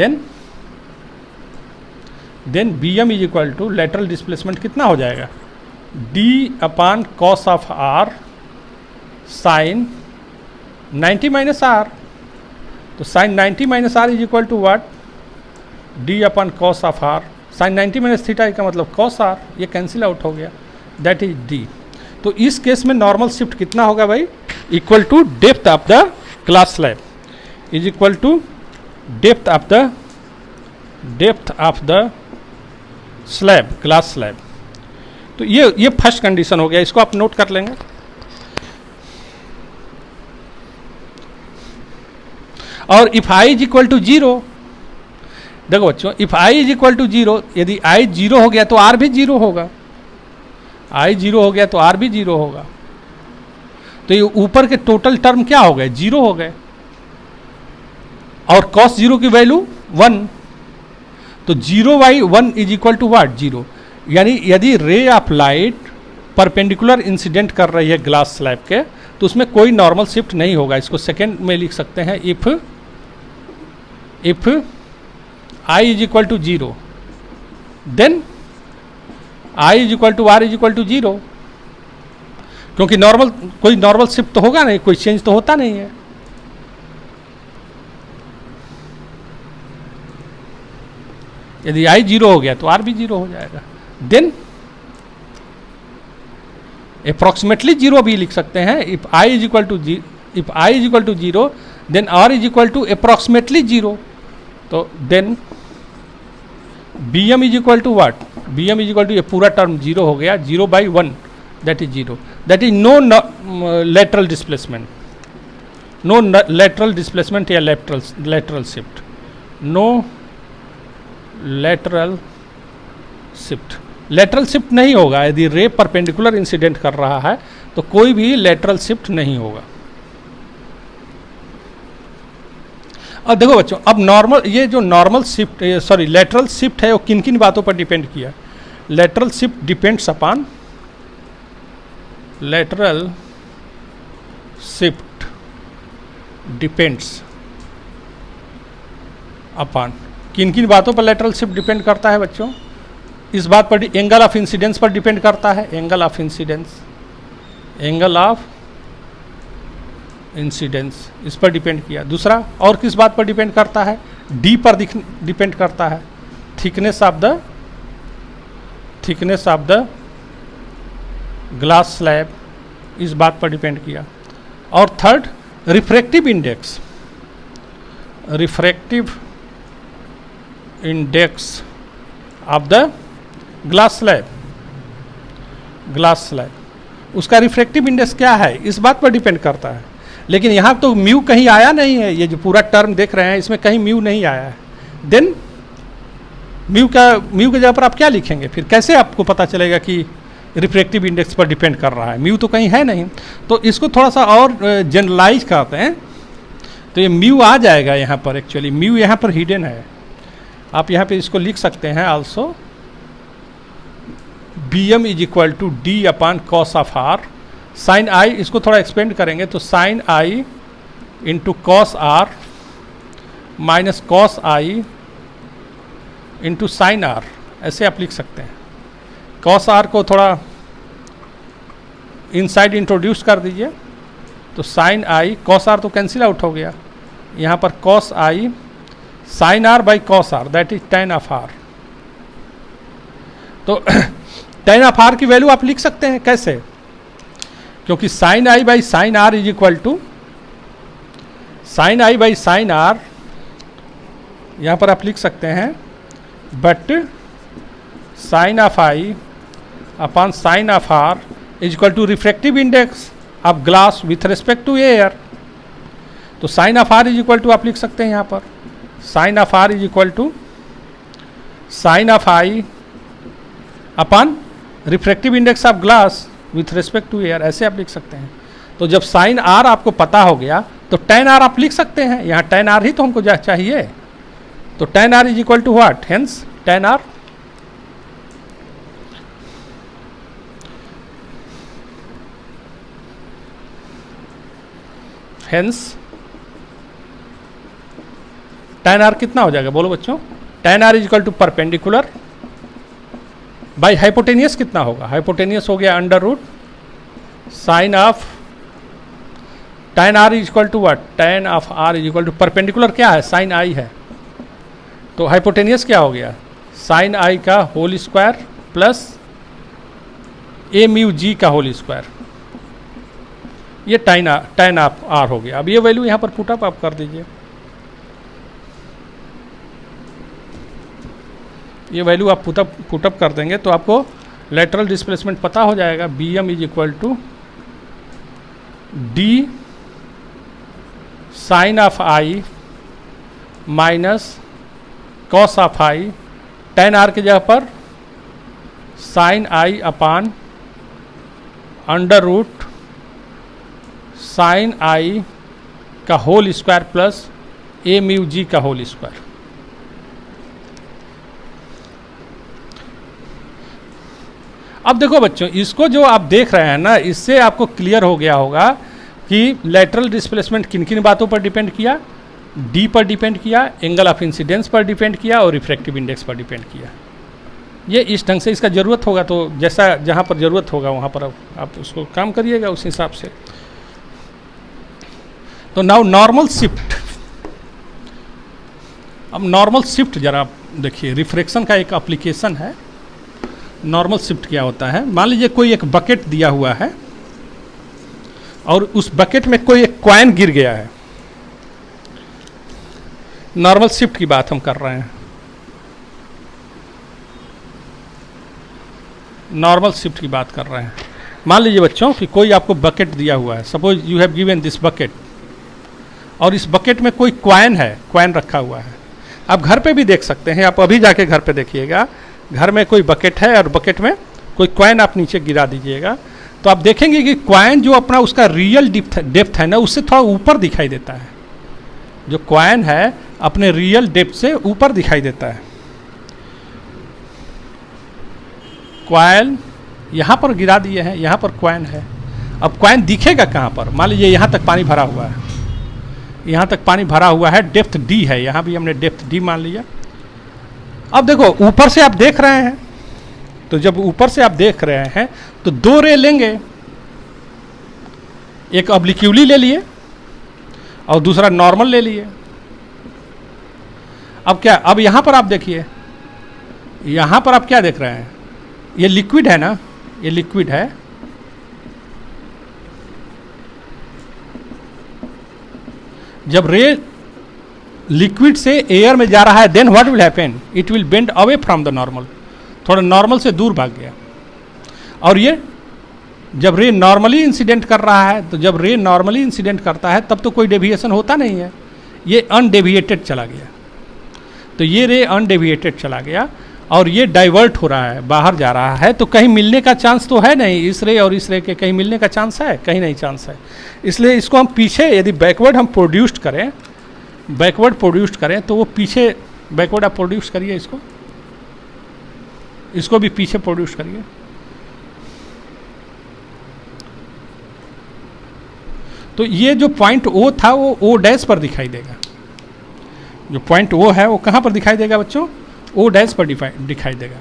then B M is equal to lateral displacement कितना हो जाएगा? D upon cos of R sine 90 minus R. तो sine 90 minus R is equal to what? D upon cos of R sine 90 minus theta का मतलब cos are, ये cancel out हो गया, that is D. तो इस केस में normal shift कितना होगा भाई? Equal to depth of the glass slab is equal to depth of the slab, glass slab. तो ये फर्स्ट कंडीशन हो गया, इसको आप नोट कर लेंगे। और if I is equal to 0, देखो बच्चों, if I is equal to 0, यदि आई 0 हो गया तो आर भी 0 होगा, आई 0 हो गया तो आर भी 0 होगा। तो ये ऊपर के टोटल टर्म क्या हो गए? 0 हो गए। और cos 0 की वैल्यू 1, तो 0/1 इज इक्वल टू व्हाट? 0। यानी यदि ray of light perpendicular incident कर रही है ग्लास स्लैब के, तो उसमें कोई नॉर्मल शिफ्ट नहीं होगा। इसको सेकेंड में लिख सकते हैं, if i is equal to 0, then i is equal to R is equal to 0, क्योंकि कोई नॉर्मल शिफ्ट तो होगा नहीं, कोई चेंज तो होता नहीं है। यदि i 0 हो गया तो r भी 0 हो जाएगा। देन अप्रॉक्सीमेटली 0 भी लिख सकते हैं, if i is equal to 0 then r is equal to approximately 0। तो then bm is equal to what? bm is equal to, ये पूरा टर्म 0 हो गया, 0/1 that is 0, that is no lateral displacement, no lateral displacement या lateral shift, no lateral shift नहीं होगा। यदि रे परपेंडिकुलर इंसिडेंट कर रहा है तो कोई भी लेटरल शिफ्ट नहीं होगा। अब देखो बच्चों, अब ये जो normal shift, sorry lateral shift है, वो किन किन बातों पर डिपेंड किया? Lateral shift depends upon, lateral shift depends upon किन किन बातों पर लेटरल शिफ्ट डिपेंड करता है बच्चों? इस बात पर एंगल ऑफ इंसिडेंस पर डिपेंड करता है, एंगल ऑफ इंसिडेंस इस पर डिपेंड किया। दूसरा और किस बात पर डिपेंड करता है? डी पर डिपेंड करता है, thickness of the glass slab, इस बात पर डिपेंड किया। और third refractive index of the glass slab, उसका रिफ्रैक्टिव इंडेक्स क्या है, इस बात पर डिपेंड करता है। लेकिन यहाँ तो म्यू कहीं आया नहीं है, ये जो पूरा टर्म देख रहे हैं इसमें कहीं म्यू नहीं आया है। देन म्यू के जगह पर आप क्या लिखेंगे? फिर कैसे आपको पता चलेगा कि रिफ्रैक्टिव इंडेक्स पर डिपेंड कर रहा है? म्यू तो कहीं है नहीं। तो इसको थोड़ा सा और जनरलाइज करते हैं, तो ये म्यू आ जाएगा यहाँ पर। एक्चुअली म्यू यहाँ पर हिडन है, आप यहाँ पे इसको लिख सकते हैं also, bm is equal to D upon cos of R sine I. इसको थोड़ा एक्सपेंड करेंगे तो sine I into cos R minus cos I into sine R, ऐसे आप लिख सकते हैं। कॉस आर को थोड़ा इनसाइड इंट्रोड्यूस कर दीजिए, तो साइन आई, कॉस आर तो कैंसिल आउट हो गया, यहाँ पर cos I sine R by cos R, that is tan of R. तो tan ऑफ आर की वैल्यू आप लिख सकते हैं कैसे? क्योंकि sine I by sine R is equal to sine I by sine R, यहाँ पर आप लिख सकते हैं but sine of I upon sine of R is equal to refractive index of glass with respect to air. तो sine of R is equal to आप लिख सकते हैं यहाँ पर sine of R is equal to sine of I upon refractive index of glass with respect to air, ऐसे आप लिख सकते हैं। तो जब साइन आर आपको पता हो गया तो tan आर आप लिख सकते हैं, यहाँ tan आर ही तो हमको चाहिए, तो tan r is equal to what, hence tan r hence tan r कितना हो जाएगा बोलो बच्चों, tan r is equal to perpendicular by hypotenuse कितना होगा, हाइपोटेनियस हो गया under root sine of tan r is equal to what, tan of r is equal to perpendicular क्या है, साइन i है, तो हाइपोटेनियस क्या हो गया, साइन i का whole square plus a mu g का होल स्क्वायर, ये tan ऑफ r हो गया। अब ये वैल्यू यहाँ पर पुटअप आप कर दीजिए, ये वैल्यू आप पुटअप कर देंगे तो आपको लेटरल डिस्प्लेसमेंट पता हो जाएगा, B M is equal to D sine of I minus cos of I, tan r की जगह पर sine I upon under root sine I का whole square plus A mu G का होल स्क्वायर। अब देखो बच्चों, इसको जो आप देख रहे हैं ना, इससे आपको क्लियर हो गया होगा कि लेटरल डिस्प्लेसमेंट किन किन बातों पर डिपेंड किया, डी पर डिपेंड किया, एंगल ऑफ इंसिडेंस पर डिपेंड किया और रिफ्रैक्टिव इंडेक्स पर डिपेंड किया। ये इस ढंग से इसका ज़रूरत होगा तो जैसा जहाँ पर ज़रूरत होगा वहाँ पर आप उसको काम करिएगा उस हिसाब से। तो नाउ नॉर्मल शिफ्ट, अब नॉर्मल शिफ्ट जरा देखिए, रिफ्रैक्शन का एक एप्लीकेशन है। नॉर्मल शिफ्ट क्या होता है, मान लीजिए कोई एक बकेट दिया हुआ है और उस बकेट में कोई एक कॉइन गिर गया है, नॉर्मल शिफ्ट की बात हम कर रहे हैं, नॉर्मल शिफ्ट की बात कर रहे हैं। मान लीजिए बच्चों कि कोई आपको बकेट दिया हुआ है, suppose you have given this bucket, और इस बकेट में कोई कॉइन है, कॉइन रखा हुआ है। आप घर पे भी देख सकते हैं, आप अभी जाके घर पे देखिएगा, घर में कोई बकेट है और बकेट में कोई कॉइन आप नीचे गिरा दीजिएगा तो आप देखेंगे कि कॉइन जो अपना उसका रियल डेप्थ है ना, उससे थोड़ा ऊपर दिखाई देता है। जो कॉइन है अपने रियल डेप्थ से ऊपर दिखाई देता है। कॉइन यहाँ पर गिरा दिए हैं, यहाँ पर कॉइन है। अब कॉइन दिखेगा कहाँ पर, मान लीजिए यहाँ तक पानी भरा हुआ है, यहाँ तक पानी भरा हुआ है, डेप्थ डी है, यहाँ भी हमने डेप्थ डी मान लिया। अब देखो ऊपर से आप देख रहे हैं, तो जब ऊपर से आप देख रहे हैं तो दो रे लेंगे, एक ऑब्लिक्यूली ले लिए और दूसरा नॉर्मल ले लिए। अब क्या, अब यहां पर आप देखिए, यहां पर आप क्या देख रहे हैं, ये लिक्विड है ना, ये लिक्विड है। जब रे लिक्विड से एयर में जा रहा है, then what will happen, it will bend away from the normal, थोड़ा नॉर्मल से दूर भाग गया। और ये जब रे नॉर्मली इंसिडेंट कर रहा है, तो जब रे नॉर्मली इंसिडेंट करता है तब तो कोई डेविएशन होता नहीं है, ये अनडेविएटेड चला गया। तो ये रे अनडेविएटेड चला गया और ये डाइवर्ट हो रहा है, बाहर जा रहा है, तो कहीं मिलने का चांस तो है नहीं, इस रे और इस रे के कहीं मिलने का चांस है, कहीं नहीं चांस है। इसलिए इसको हम पीछे, यदि बैकवर्ड हम प्रोड्यूस्ड करें, बैकवर्ड प्रोड्यूस्ड करें तो वो पीछे, बैकवर्ड आप प्रोड्यूस करिए इसको, इसको भी पीछे प्रोड्यूस करिए। तो ये जो पॉइंट ओ था वो ओ डैश पर दिखाई देगा, जो पॉइंट ओ है वो कहाँ पर दिखाई देगा बच्चों, ओ डैश पर दिखाई देगा।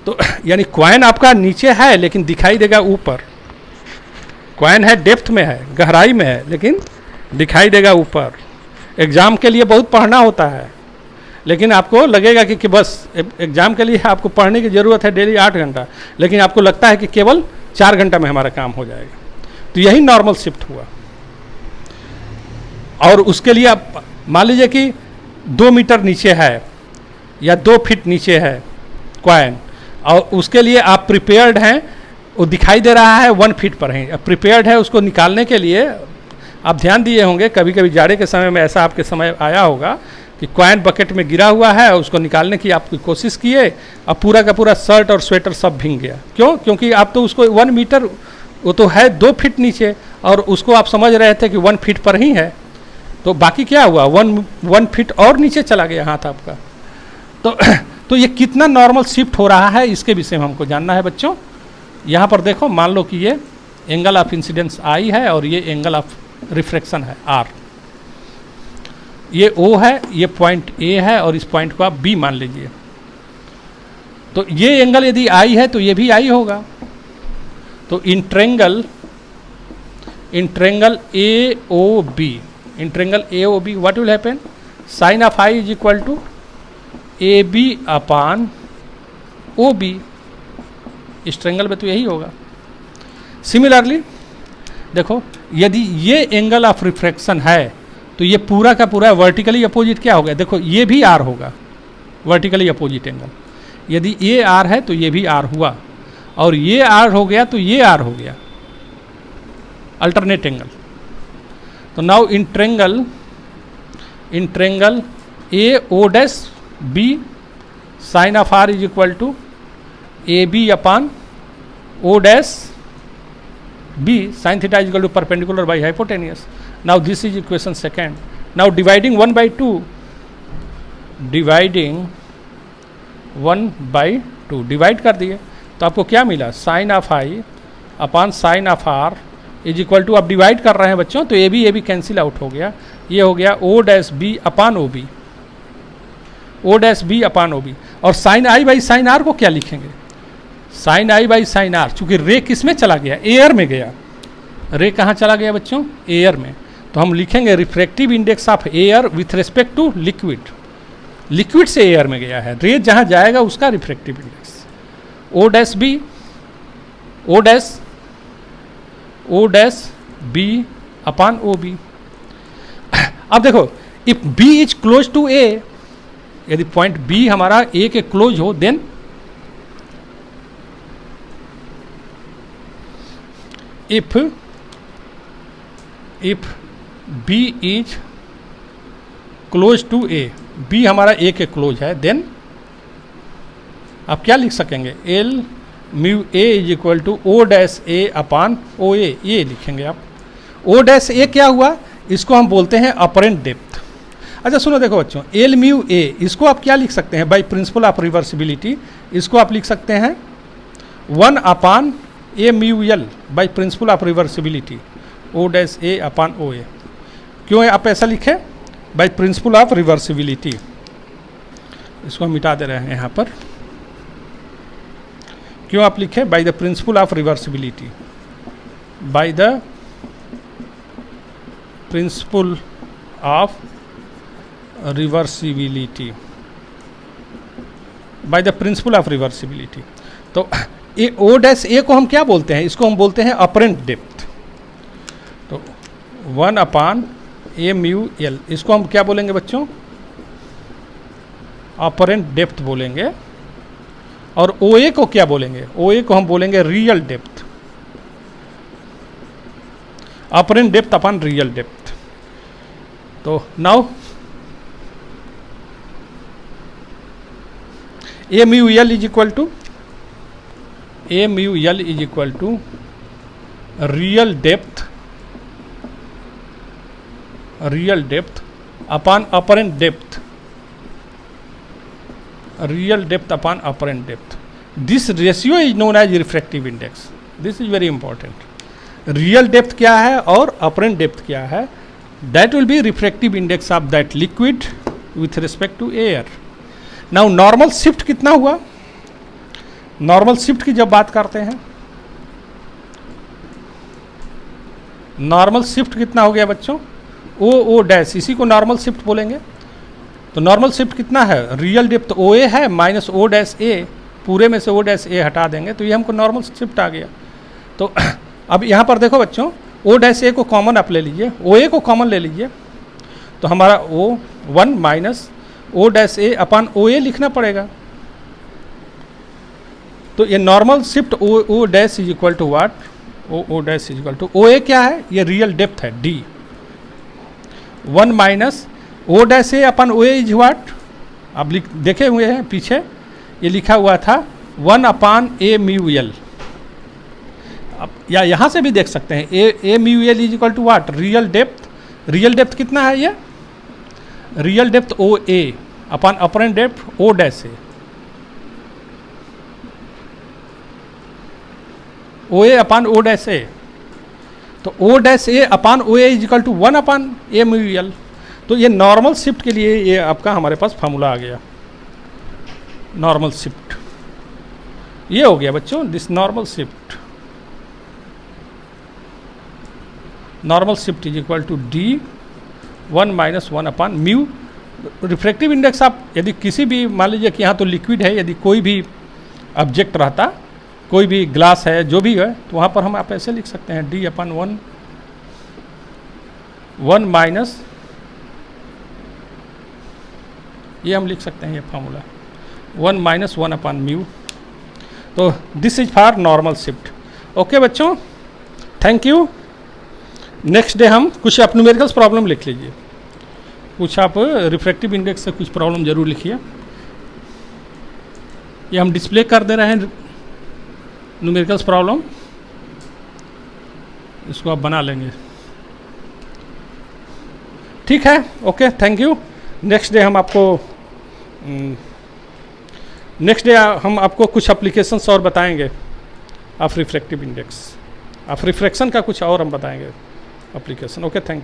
तो यानी कॉइन आपका नीचे है लेकिन दिखाई देगा ऊपर, कॉइन है डेप्थ में है, गहराई में है, लेकिन दिखाई देगा ऊपर। एग्ज़ाम के लिए बहुत पढ़ना होता है, लेकिन आपको लगेगा कि बस एग्ज़ाम के लिए आपको पढ़ने की ज़रूरत है डेली 8 घंटा, लेकिन आपको लगता है कि केवल 4 घंटा में हमारा काम हो जाएगा। तो यही नॉर्मल शिफ्ट हुआ। और उसके लिए आप मान लीजिए कि 2 मीटर नीचे है या 2 फीट नीचे है कॉइन, और उसके लिए आप प्रिपेयर्ड हैं, वो दिखाई दे रहा है 1 फीट पर ही, प्रिपेयर्ड है उसको निकालने के लिए। आप ध्यान दिए होंगे कभी कभी जाड़े के समय में ऐसा आपके समय आया होगा कि कॉइन बकेट में गिरा हुआ है और उसको निकालने की आपकी कोशिश किए, अब पूरा का पूरा शर्ट और स्वेटर सब भीग गया। क्यों? क्योंकि आप तो उसको 1 मीटर, वो तो है 2 फीट नीचे, और उसको आप समझ रहे थे कि 1 फीट पर ही है, तो बाकी क्या हुआ, 1 फीट और नीचे चला गया हाथ आपका। तो ये कितना नॉर्मल शिफ्ट हो रहा है इसके विषय में हमको जानना है बच्चों। यहाँ पर देखो, मान लो कि ये एंगल ऑफ इंसिडेंस आई है और ये एंगल ऑफ रिफ्रैक्शन है आर। ये ओ है, ये पॉइंट ए है और इस पॉइंट को आप बी मान लीजिए। तो ये एंगल यदि आई है तो ये भी आई होगा। तो in triangle A O B what will happen, sine of I is equal to A B upon O B. इस ट्रेंगल में तो यही होगा। सिमिलरली देखो, यदि ये एंगल ऑफ रिफ्रैक्शन है तो ये पूरा का पूरा वर्टिकली अपोजिट क्या होगा, देखो ये भी आर होगा, वर्टिकली अपोजिट एंगल। यदि ये आर है तो ये भी आर हुआ, और ये आर हो गया तो ये आर हो गया, अल्टरनेट एंगल। तो now in triangle A O dash B, sine of R is equal to A B upon O dash B, sine theta is equal to perpendicular by hypotenuse. Now this is equation second. Now dividing 1/2, divide कर दिए तो आपको क्या मिला, sine of I upon sine of R is equal to, अब divide कर रहे हैं बच्चों तो ए बी कैंसिल आउट हो गया, ये हो गया O dash B upon O B, और sine I by sine R को क्या लिखेंगे, sine I by sine R, चूंकि रे किस में चला गया, एयर में गया। रे कहाँ चला गया बच्चों, एयर में। तो हम लिखेंगे refractive index of air with respect to liquid से एयर में गया है, रे जहाँ जाएगा उसका refractive index, O dash B upon O B. अब देखो, if B is close to A, यदि पॉइंट बी हमारा ए के क्लोज हो, then if B is close to A, B हमारा ए के क्लोज है, देन आप क्या लिख सकेंगे, L mu A is equal to O dash A upon O A, ये लिखेंगे आप। ओ डैश ए क्या हुआ, इसको हम बोलते हैं अपरेंट डेप्थ। अच्छा सुनो, देखो बच्चों, एल म्यू ए, इसको आप क्या लिख सकते हैं, बाई प्रिंसिपल ऑफ रिवर्सिबिलिटी इसको आप लिख सकते हैं 1 अपान A mu L by principle of reversibility, O dash A upon O A. क्यों आप ऐसा लिखे, बाई प्रिंसिपल ऑफ रिवर्सिबिलिटी। इसको हम मिटा दे रहे हैं यहाँ पर। क्यों आप लिखे, by the principal of reversibility, by the principal of reversibility, by the principal of reversibility. तो ए ओ डैश ए को हम क्या बोलते हैं, इसको हम बोलते हैं अपरेंट डेप्थ। तो 1 अपान ए म्यू एल, इसको हम क्या बोलेंगे बच्चों, अपरेंट डेप्थ बोलेंगे। और ओ ए को क्या बोलेंगे, ओ ए को हम बोलेंगे real depth, apparent depth upon real depth. तो now A mu L is equal to real depth upon apparent depth, real depth upon apparent depth. This ratio is known as refractive index. This is very important. Real depth क्या है और apparent depth क्या है, that will be refractive index of that liquid with respect to air. Now normal shift कितना हुआ, normal shift की जब बात करते हैं, नॉर्मल शिफ्ट कितना हो गया बच्चों, ओ डैश, इसी को नॉर्मल शिफ्ट बोलेंगे। तो नॉर्मल शिफ्ट कितना है, रियल डेप्थ ओ ए है माइनस ओ डैश ए, पूरे में से ओ डैश ए हटा देंगे तो ये हमको नॉर्मल शिफ्ट आ गया। तो अब यहाँ पर देखो बच्चों, ओ डैश ए को कॉमन आप ले लीजिए, ओ ए को कॉमन ले लीजिए, तो हमारा ओ 1 minus O dash A upon O ए लिखना पड़ेगा। तो ये normal shift O dash is equal to what, O dash is equal to O A क्या है, ये रियल डेप्थ है D, 1 minus O dash A upon O A is वाट, to what हुए हैं पीछे ये लिखा हुआ था 1 अपान ए म्यू एल। अब या यहाँ से भी देख सकते हैं A mu L is equal to what, real real depth कितना है ये, real depth O A upon apparent depth O dash A, O A upon O dash A, तो O dash A upon O A is equal to 1 upon A mu L. तो ये normal shift के लिए ये आपका हमारे पास formula आ गया, normal shift ये हो गया बच्चों, this normal shift, normal shift is equal to D 1 minus 1 upon mu. Refractive index आप यदि किसी भी, मान लीजिए कि यहाँ तो लिक्विड है, यदि कोई भी ऑब्जेक्ट रहता, कोई भी ग्लास है, जो भी है, तो वहाँ पर हम आप ऐसे लिख सकते हैं डी अपन 1 माइनस, ये हम लिख सकते हैं ये फार्मूला 1 माइनस 1 अपन म्यू। तो this is for normal shift. Okay बच्चों, थैंक यू। नेक्स्ट डे हम कुछ आप न्यूमेरिकल्स प्रॉब्लम लिख लीजिए, कुछ आप रिफ्रैक्टिव इंडेक्स से कुछ प्रॉब्लम जरूर लिखिए। ये हम डिस्प्ले कर दे रहे हैं न्यूमेरिकल्स प्रॉब्लम, इसको आप बना लेंगे, ठीक है। Okay, thank you. Next day हम आपको कुछ एप्लीकेशंस और बताएंगे of refractive index, of refraction का कुछ और हम बताएंगे एप्लीकेशन। Okay, thank you.